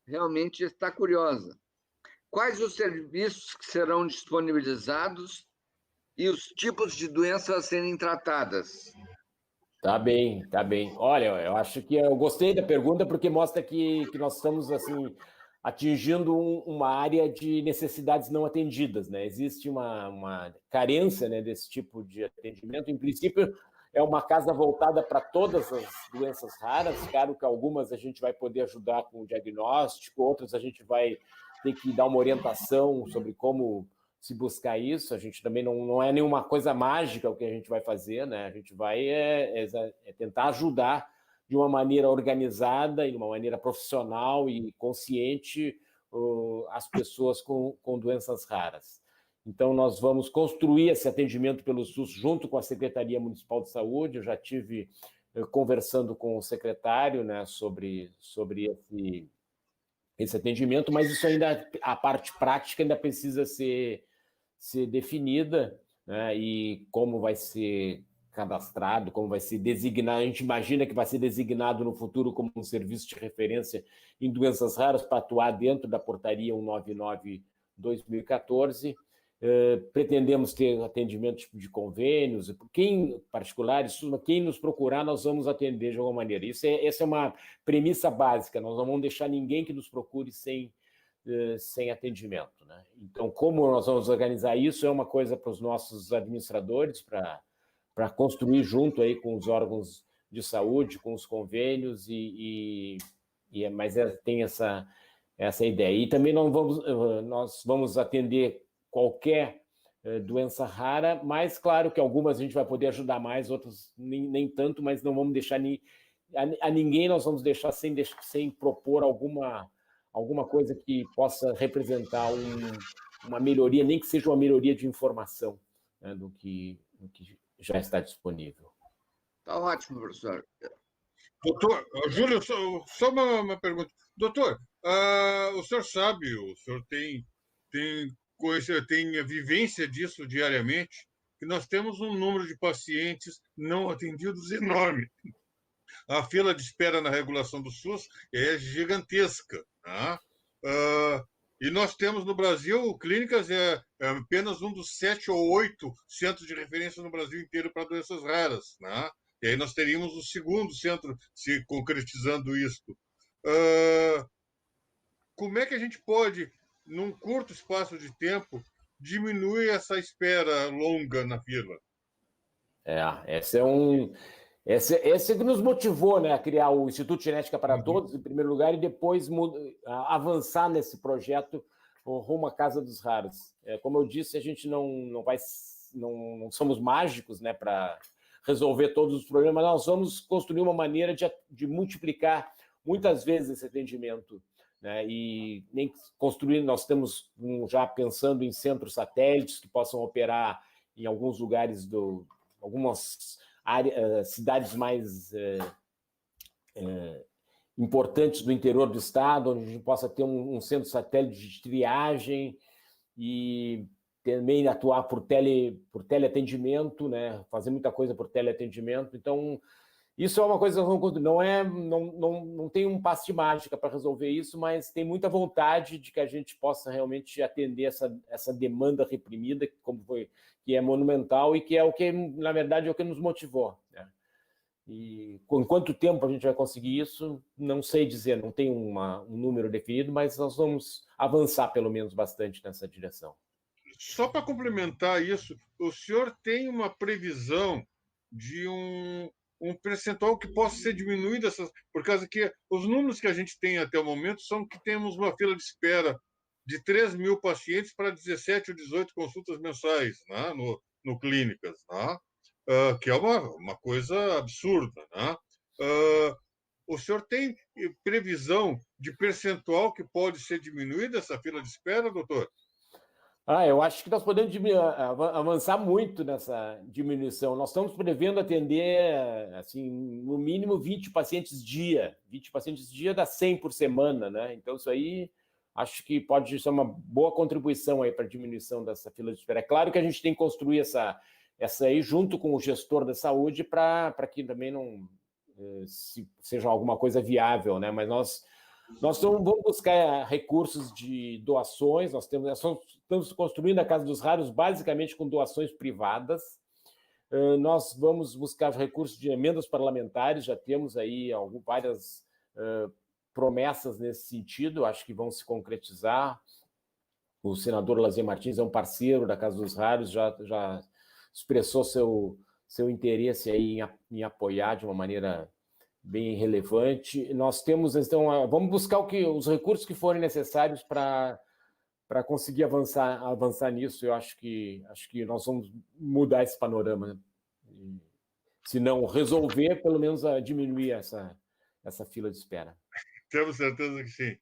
realmente está curiosa. Quais os serviços que serão disponibilizados e os tipos de doenças a serem tratadas? Tá bem, tá bem. Olha, eu acho que eu gostei da pergunta porque mostra que nós estamos assim atingindo uma área de necessidades não atendidas, né? Existe uma carência, né, desse tipo de atendimento. Em princípio, é uma casa voltada para todas as doenças raras. Claro que algumas a gente vai poder ajudar com o diagnóstico, outras a gente vai ter que dar uma orientação sobre como se buscar isso. A gente também não é nenhuma coisa mágica o que a gente vai fazer, né? A gente vai tentar ajudar de uma maneira organizada e de uma maneira profissional e consciente as pessoas com doenças raras. Então, nós vamos construir esse atendimento pelo SUS junto com a Secretaria Municipal de Saúde. Eu já estive conversando com o secretário, né, sobre esse atendimento, mas isso ainda, a parte prática ainda precisa ser definida, né, e como vai ser cadastrado, como vai ser designado. A gente imagina que vai ser designado no futuro como um serviço de referência em doenças raras para atuar dentro da portaria 199/2014. Pretendemos ter atendimento de convênios, quem particulares, quem nos procurar, nós vamos atender de alguma maneira. Essa é uma premissa básica, nós não vamos deixar ninguém que nos procure sem atendimento, né? Então, como nós vamos organizar isso é uma coisa para os nossos administradores, para construir junto aí com os órgãos de saúde, com os convênios, mas tem essa ideia. E também nós vamos atender qualquer doença rara, mas claro que algumas a gente vai poder ajudar mais, outras nem tanto, mas não vamos deixar a ninguém, nós vamos deixar sem propor alguma coisa que possa representar uma melhoria, nem que seja uma melhoria de informação, né, do que já está disponível. Está ótimo, professor. Doutor, Júlio, só uma pergunta. Doutor, o senhor sabe, o senhor tem a vivência disso diariamente, que nós temos um número de pacientes não atendidos enorme. A fila de espera na regulação do SUS é gigantesca, né? E nós temos no Brasil clínicas, apenas um dos 7 ou 8 centros de referência no Brasil inteiro para doenças raras, né? E aí nós teríamos o segundo centro se concretizando isto. Como é que a gente pode, num curto espaço de tempo, diminuir essa espera longa na fila? Esse que nos motivou, né, a criar o Instituto Genética para Todos, em primeiro lugar, e depois avançar nesse projeto rumo à Casa dos Raros. Como eu disse, a gente não somos mágicos, né, para resolver todos os problemas, mas nós vamos construir uma maneira de multiplicar muitas vezes esse atendimento, né, e nem construir, nós estamos já pensando em centros satélites que possam operar em alguns lugares algumas cidades mais importantes do interior do estado, onde a gente possa ter um centro satélite de triagem e também atuar por teleatendimento, né? Fazer muita coisa por teleatendimento. Então, isso é uma coisa que não tem um passe de mágica para resolver isso, mas tem muita vontade de que a gente possa realmente atender essa demanda reprimida, que é monumental e que é o que, na verdade, é o que nos motivou, né? E com quanto tempo a gente vai conseguir isso, não sei dizer, não tem um número definido, mas nós vamos avançar pelo menos bastante nessa direção. Só para complementar isso, o senhor tem uma previsão de um percentual que possa ser diminuído, por causa que os números que a gente tem até o momento são que temos uma fila de espera de 3 mil pacientes para 17 ou 18 consultas mensais, né, no clínicas, né, que é uma coisa absurda. Né? O senhor tem previsão de percentual que pode ser diminuída essa fila de espera, doutor? Eu acho que nós podemos avançar muito nessa diminuição. Nós estamos prevendo atender, assim, no mínimo 20 pacientes dia. 20 pacientes dia dá 100 por semana, né? Então, isso aí acho que pode ser uma boa contribuição aí para a diminuição dessa fila de espera. É claro que a gente tem que construir essa aí junto com o gestor da saúde para que também não seja alguma coisa viável, né? Mas nós vamos buscar recursos de doações, nós estamos construindo a Casa dos Raros basicamente com doações privadas, nós vamos buscar recursos de emendas parlamentares, já temos aí várias promessas nesse sentido, acho que vão se concretizar. O senador Lazier Martins é um parceiro da Casa dos Raros, já expressou seu interesse aí em apoiar de uma maneira bem relevante. Nós temos, então, vamos buscar os recursos que forem necessários para conseguir avançar nisso. Eu acho que nós vamos mudar esse panorama, né? Se não resolver, pelo menos diminuir essa fila de espera. Temos certeza que sim.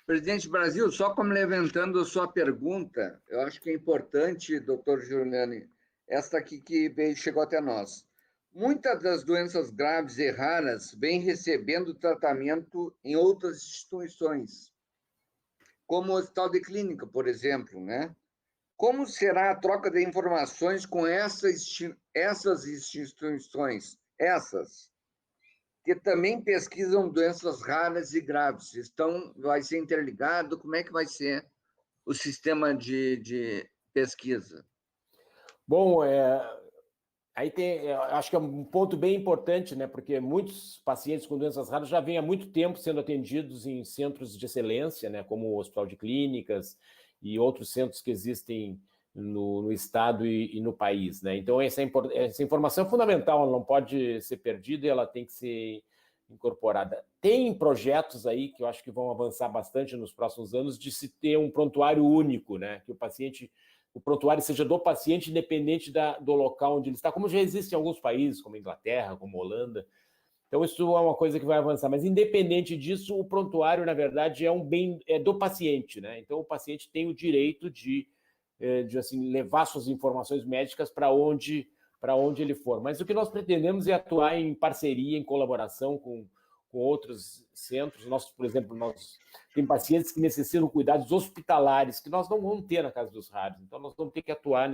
Presidente Brasil, só complementando a sua pergunta, eu acho que é importante, doutor Giuliani, esta aqui que chegou até nós. Muitas das doenças graves e raras vêm recebendo tratamento em outras instituições, como o Hospital de Clínica, por exemplo, né? Como será a troca de informações com essas instituições, que também pesquisam doenças raras e graves? Vai ser interligado? Como é que vai ser o sistema de pesquisa? Bom, aí acho que é um ponto bem importante, né? Porque muitos pacientes com doenças raras já vêm há muito tempo sendo atendidos em centros de excelência, né? Como o Hospital de Clínicas e outros centros que existem no estado e no país, né? Então, essa informação é fundamental, ela não pode ser perdida e ela tem que ser incorporada. Tem projetos aí que eu acho que vão avançar bastante nos próximos anos de se ter um prontuário único, né? Que o prontuário seja do paciente, independente do local onde ele está, como já existe em alguns países, como a Inglaterra, como a Holanda. Então, isso é uma coisa que vai avançar. Mas, independente disso, o prontuário, na verdade, é um bem do paciente, né? Então, o paciente tem o direito de assim, levar suas informações médicas para onde ele for. Mas o que nós pretendemos é atuar em parceria, em colaboração com outros centros. Por exemplo, tem pacientes que necessitam cuidados hospitalares, que nós não vamos ter na Casa dos Raros. Então, nós vamos ter que atuar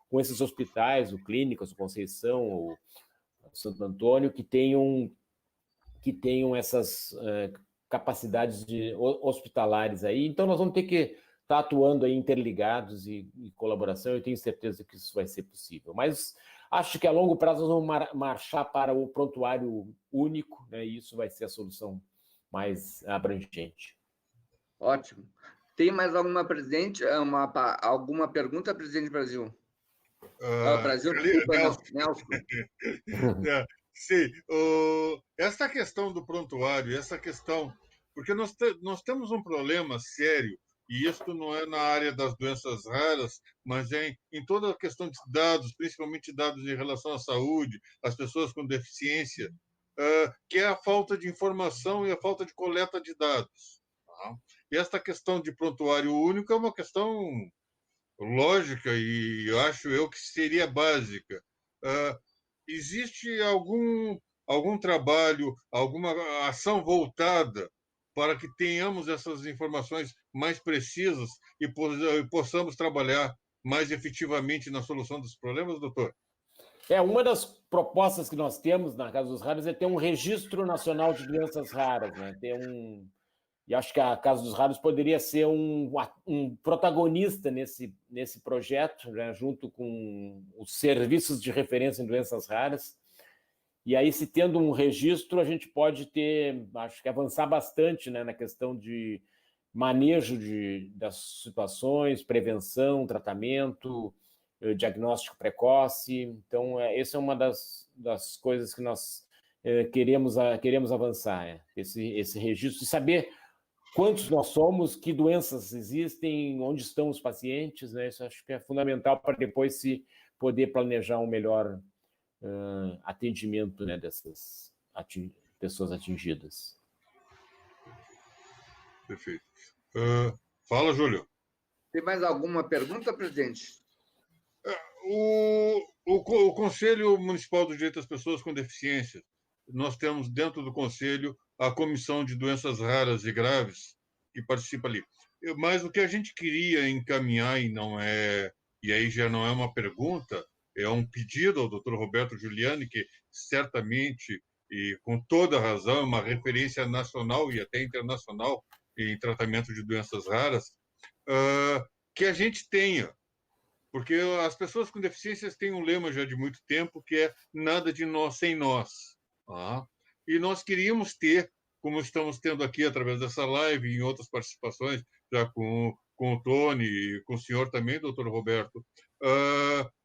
com esses hospitais, o Clínicas, o Conceição, o Santo Antônio, que tenham essas capacidades hospitalares aí. Então, nós vamos ter que estar atuando aí interligados e colaboração. Eu tenho certeza que isso vai ser possível. Mas acho que a longo prazo nós vamos marchar para o prontuário único, né? E isso vai ser a solução mais abrangente. Ótimo. Tem mais alguma alguma pergunta, presidente Brasil? Brasil, desculpa, Nelson. Sim, essa questão do prontuário, porque nós temos um problema sério, e isso não é na área das doenças raras, mas em toda a questão de dados, principalmente dados em relação à saúde, às pessoas com deficiência, que é a falta de informação e a falta de coleta de dados. Tá? E esta questão de prontuário único é uma questão lógica e acho eu que seria básica. Existe algum trabalho, alguma ação voltada para que tenhamos essas informações mais precisas e possamos trabalhar mais efetivamente na solução dos problemas, doutor? Uma das propostas que nós temos na Casa dos Raros é ter um registro nacional de doenças raras, né? E acho que a Casa dos Raros poderia ser um protagonista nesse projeto, né? Junto com os serviços de referência em doenças raras. E aí, se tendo um registro, a gente pode acho que avançar bastante, né, na questão de manejo das situações, prevenção, tratamento, diagnóstico precoce. Então, essa é uma das coisas que nós queremos avançar, esse registro, e saber quantos nós somos, que doenças existem, onde estão os pacientes, né? Isso acho que é fundamental para depois se poder planejar um melhor atendimento, né, dessas pessoas atingidas. Perfeito. Fala, Júlio. Tem mais alguma pergunta, presidente? O Conselho Municipal do Direito das Pessoas com Deficiência, nós temos dentro do Conselho a Comissão de Doenças Raras e Graves, que participa ali. Mas o que a gente queria encaminhar, e aí já não é uma pergunta, é um pedido ao Dr. Roberto Giuliani, que certamente, e com toda razão, é uma referência nacional e até internacional em tratamento de doenças raras, que a gente tenha, porque as pessoas com deficiências têm um lema já de muito tempo, que é nada de nós sem nós. Tá? E nós queríamos ter, como estamos tendo aqui através dessa live e em outras participações, já com o Tony e com o senhor também, doutor Roberto,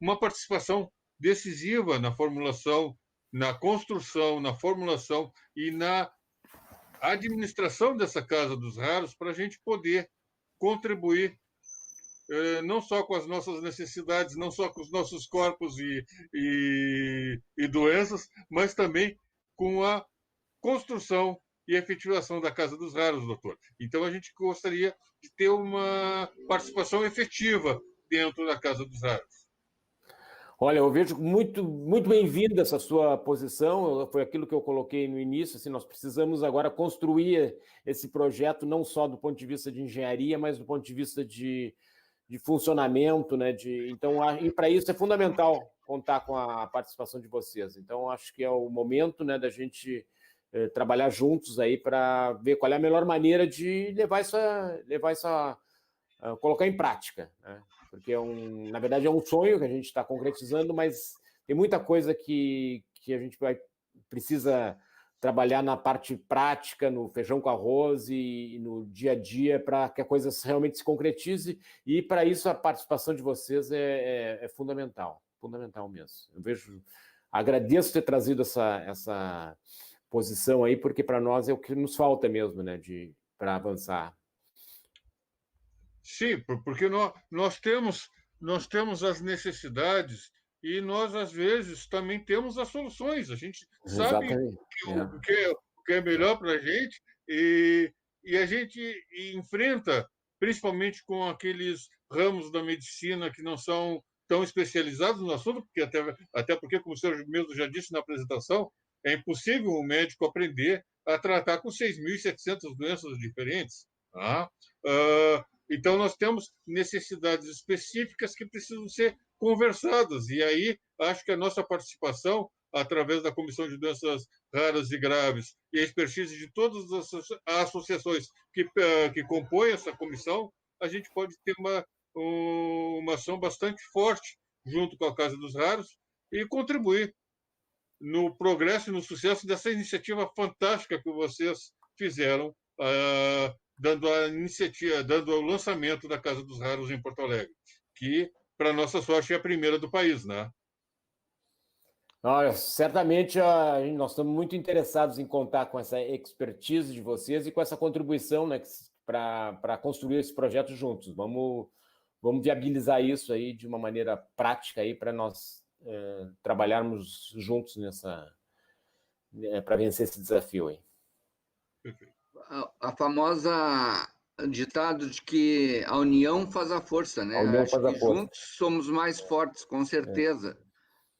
uma participação decisiva na formulação, na construção, na formulação e na administração dessa Casa dos Raros, para a gente poder contribuir não só com as nossas necessidades, não só com os nossos corpos e doenças, mas também com a construção e efetivação da Casa dos Raros, doutor. Então, a gente gostaria de ter uma participação efetiva dentro da Casa dos Raros. Olha, eu vejo muito, muito bem-vinda essa sua posição, foi aquilo que eu coloquei no início, assim, nós precisamos agora construir esse projeto não só do ponto de vista de engenharia, mas do ponto de vista de funcionamento, né? Então, e para isso é fundamental contar com a participação de vocês. Então, acho que é o momento, né, da gente trabalhar juntos aí para ver qual é a melhor maneira de levar isso colocar em prática, né? Porque na verdade é um sonho que a gente está concretizando, mas tem muita coisa que a gente precisa trabalhar na parte prática, no feijão com arroz e no dia a dia, para que a coisa realmente se concretize, e para isso a participação de vocês é fundamental mesmo. Agradeço ter trazido essa posição aí, porque para nós é o que nos falta mesmo, né, para avançar. Sim, porque nós temos as necessidades e nós, às vezes, também temos as soluções. A gente sabe o que é melhor para a gente e a gente enfrenta, principalmente com aqueles ramos da medicina que não são tão especializados no assunto, porque até porque, como o senhor mesmo já disse na apresentação, é impossível um médico aprender a tratar com 6.700 doenças diferentes. Tá? Então, nós temos necessidades específicas que precisam ser conversadas. E aí, acho que a nossa participação, através da Comissão de Doenças Raras e Graves e a expertise de todas as associações que compõem essa comissão, a gente pode ter uma ação bastante forte junto com a Casa dos Raros e contribuir no progresso e no sucesso dessa iniciativa fantástica que vocês fizeram, dando o lançamento da Casa dos Raros em Porto Alegre, que, para nossa sorte, é a primeira do país, né? Olha, certamente nós estamos muito interessados em contar com essa expertise de vocês e com essa contribuição, né, para construir esse projeto juntos. Vamos viabilizar isso aí de uma maneira prática aí para nós trabalharmos juntos para vencer esse desafio aí. Perfeito. A famosa ditado de que a união faz a força, né? Acho que juntos somos mais fortes, com certeza.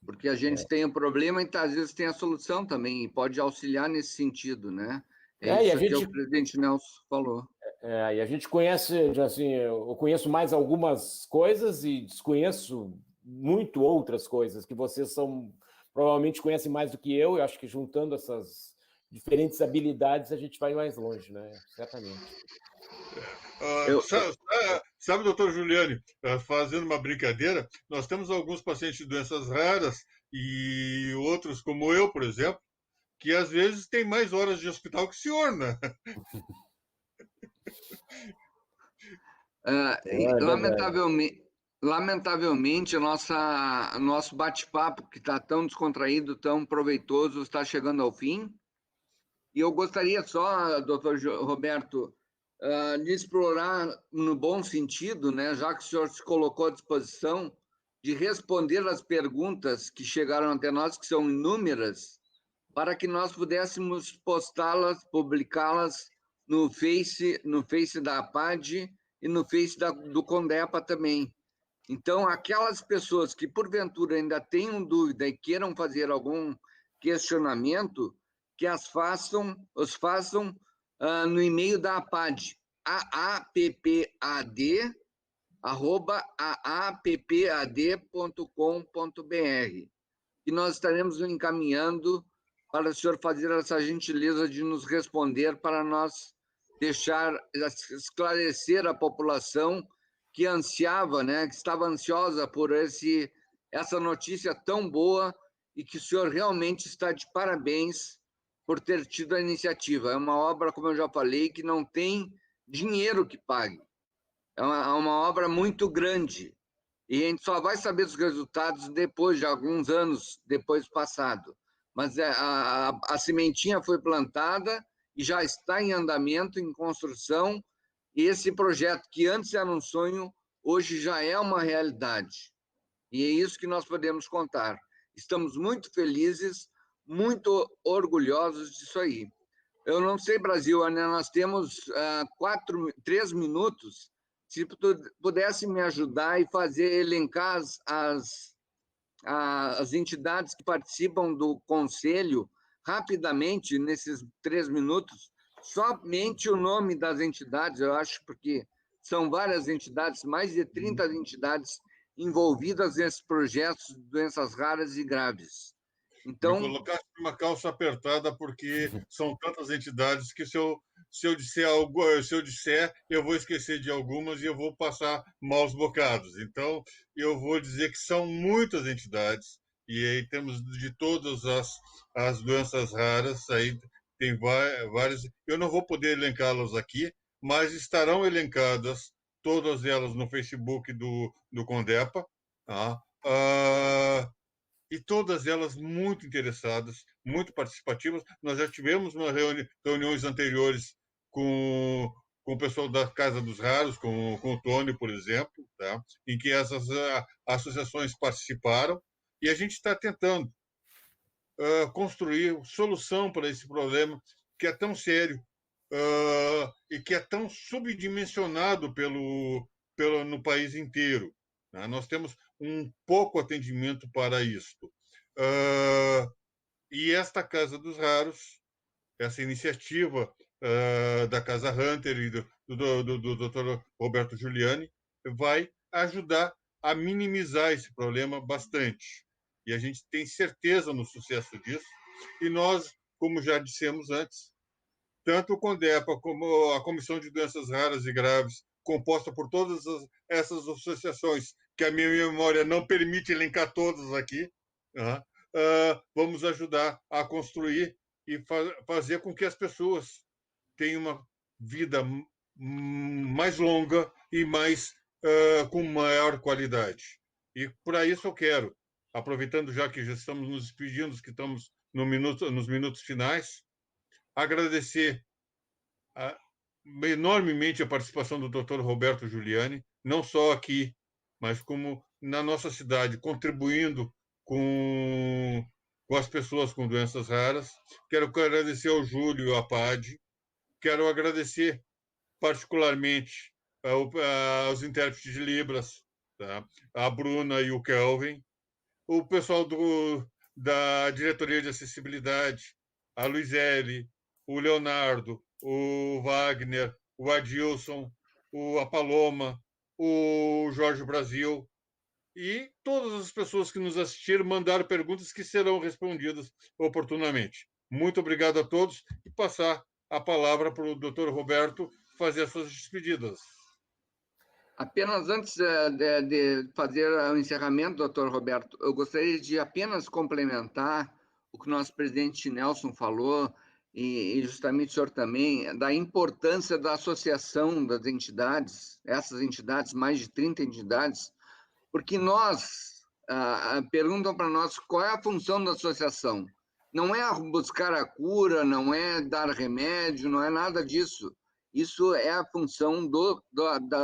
Porque a gente tem o problema e às vezes tem a solução também, e pode auxiliar nesse sentido, né? Isso que o presidente Nelson falou. E a gente conhece, assim, eu conheço mais algumas coisas e desconheço muito outras coisas, que vocês provavelmente conhecem mais do que eu acho que juntando essas diferentes habilidades a gente vai mais longe, né? Certamente. Sabe, doutor Giuliani, fazendo uma brincadeira, nós temos alguns pacientes de doenças raras e outros, como eu, por exemplo, que às vezes tem mais horas de hospital que o senhor, né? Lamentavelmente, nosso bate-papo, que está tão descontraído, tão proveitoso, está chegando ao fim. E eu gostaria só, doutor Roberto, de explorar no bom sentido, né, já que o senhor se colocou à disposição de responder as perguntas que chegaram até nós, que são inúmeras, para que nós pudéssemos postá-las, publicá-las no Face da APAD e no Face do Condepa também. Então, aquelas pessoas que, porventura, ainda tenham dúvida e queiram fazer algum questionamento, que os façam no e-mail da APAD, aappad@aappad.com.br, e nós estaremos encaminhando para o senhor fazer essa gentileza de nos responder, para nós esclarecer a população que ansiava, né, que estava ansiosa por essa notícia tão boa, e que o senhor realmente está de parabéns por ter tido a iniciativa. É uma obra, como eu já falei, que não tem dinheiro que pague. É uma obra muito grande, e a gente só vai saber dos resultados depois de alguns anos depois passado. Mas a sementinha foi plantada e já está em andamento, em construção, e esse projeto, que antes era um sonho, hoje já é uma realidade. E é isso que nós podemos contar. Estamos muito felizes, muito orgulhosos disso aí. Eu não sei, Brasil, né? Nós temos 3 minutos. Se tu pudesse me ajudar e elencar as entidades que participam do conselho rapidamente, nesses 3 minutos, somente o nome das entidades, eu acho, porque são várias entidades, mais de 30 entidades envolvidas nesses projetos de doenças raras e graves. Então, me colocaste numa calça apertada, porque são tantas entidades que se eu disser algo, eu vou esquecer de algumas e eu vou passar maus bocados. Então, eu vou dizer que são muitas entidades, e aí temos de todas as doenças raras, aí tem várias. Eu não vou poder elencá-las aqui, mas estarão elencadas todas elas no Facebook do Condepa, tá? E todas elas muito interessadas, muito participativas. Nós já tivemos reuniões anteriores com o pessoal da Casa dos Raros, com o Tony, por exemplo, tá? Em que essas associações participaram, e a gente está tentando construir solução para esse problema, que é tão sério e que é tão subdimensionado no país inteiro. Né? Nós temos um pouco atendimento para isto. E esta Casa dos Raros, essa iniciativa da Casa Hunter e do Dr. Roberto Giuliani, vai ajudar a minimizar esse problema bastante. E a gente tem certeza no sucesso disso. E nós, como já dissemos antes, tanto o Condepa como a Comissão de Doenças Raras e Graves, composta por todas essas associações, que a minha memória não permite elencar todas aqui, vamos ajudar a construir e fazer com que as pessoas tenham uma vida mais longa e com maior qualidade. E para isso eu quero, aproveitando já que já estamos nos despedindo, que estamos nos minutos finais, agradecer enormemente a participação do Dr. Roberto Giuliani, não só aqui, mas como na nossa cidade, contribuindo com as pessoas com doenças raras. Quero agradecer ao Júlio e ao APAD. Quero agradecer particularmente aos intérpretes de Libras, tá? A Bruna e o Kelvin, o pessoal da Diretoria de Acessibilidade, a Luizele, o Leonardo, o Wagner, o Adilson, a Paloma, o Jorge Brasil, e todas as pessoas que nos assistiram mandaram perguntas que serão respondidas oportunamente. Muito obrigado a todos, e passar a palavra para o Dr. Roberto fazer as suas despedidas. Apenas antes de fazer o encerramento, doutor Roberto, eu gostaria de apenas complementar o que o nosso presidente Nelson falou, e justamente o senhor também, da importância da associação das entidades, essas entidades, mais de 30 entidades, porque perguntam para nós qual é a função da associação. Não é buscar a cura, não é dar remédio, não é nada disso. Isso é a função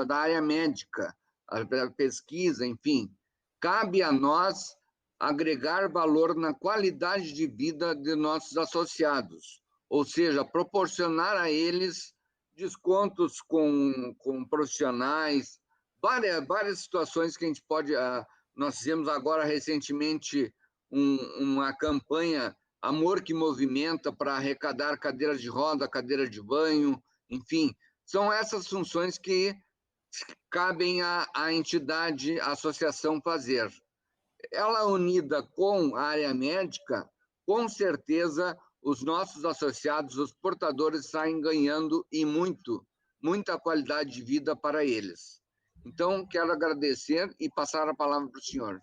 da área médica, a pesquisa, enfim. Cabe a nós agregar valor na qualidade de vida de nossos associados, ou seja, proporcionar a eles descontos com profissionais, várias situações que a gente pode... Nós fizemos agora, recentemente, uma campanha Amor que Movimenta para arrecadar cadeiras de roda, cadeira de banho, enfim. São essas funções que cabem à entidade, à associação fazer. Ela unida com a área médica, com certeza os nossos associados, os portadores, saem ganhando e muita qualidade de vida para eles. Então, quero agradecer e passar a palavra para o senhor.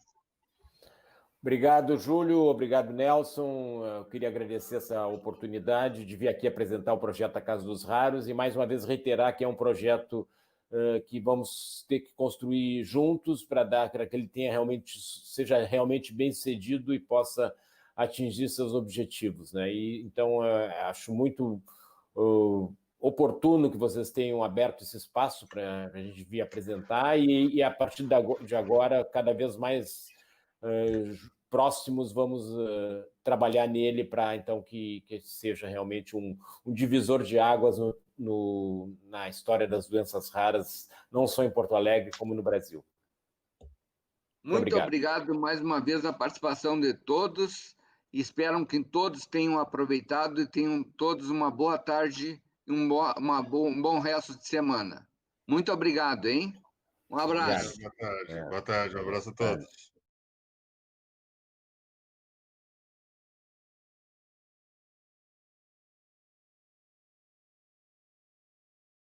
Obrigado, Júlio. Obrigado, Nelson. Eu queria agradecer essa oportunidade de vir aqui apresentar o projeto A Casa dos Raros e, mais uma vez, reiterar que é um projeto que vamos ter que construir juntos para que ele seja realmente bem sucedido e possa atingir seus objetivos, né? E, então, acho muito oportuno que vocês tenham aberto esse espaço para a gente vir apresentar e a partir de agora, cada vez mais próximos, vamos trabalhar nele para, então, que seja realmente um divisor de águas na história das doenças raras, não só em Porto Alegre, como no Brasil. Muito obrigado mais uma vez a participação de todos. Espero que todos tenham aproveitado e tenham todos uma boa tarde e um bom resto de semana. Muito obrigado, hein? Um abraço. Boa tarde. Um abraço a todos.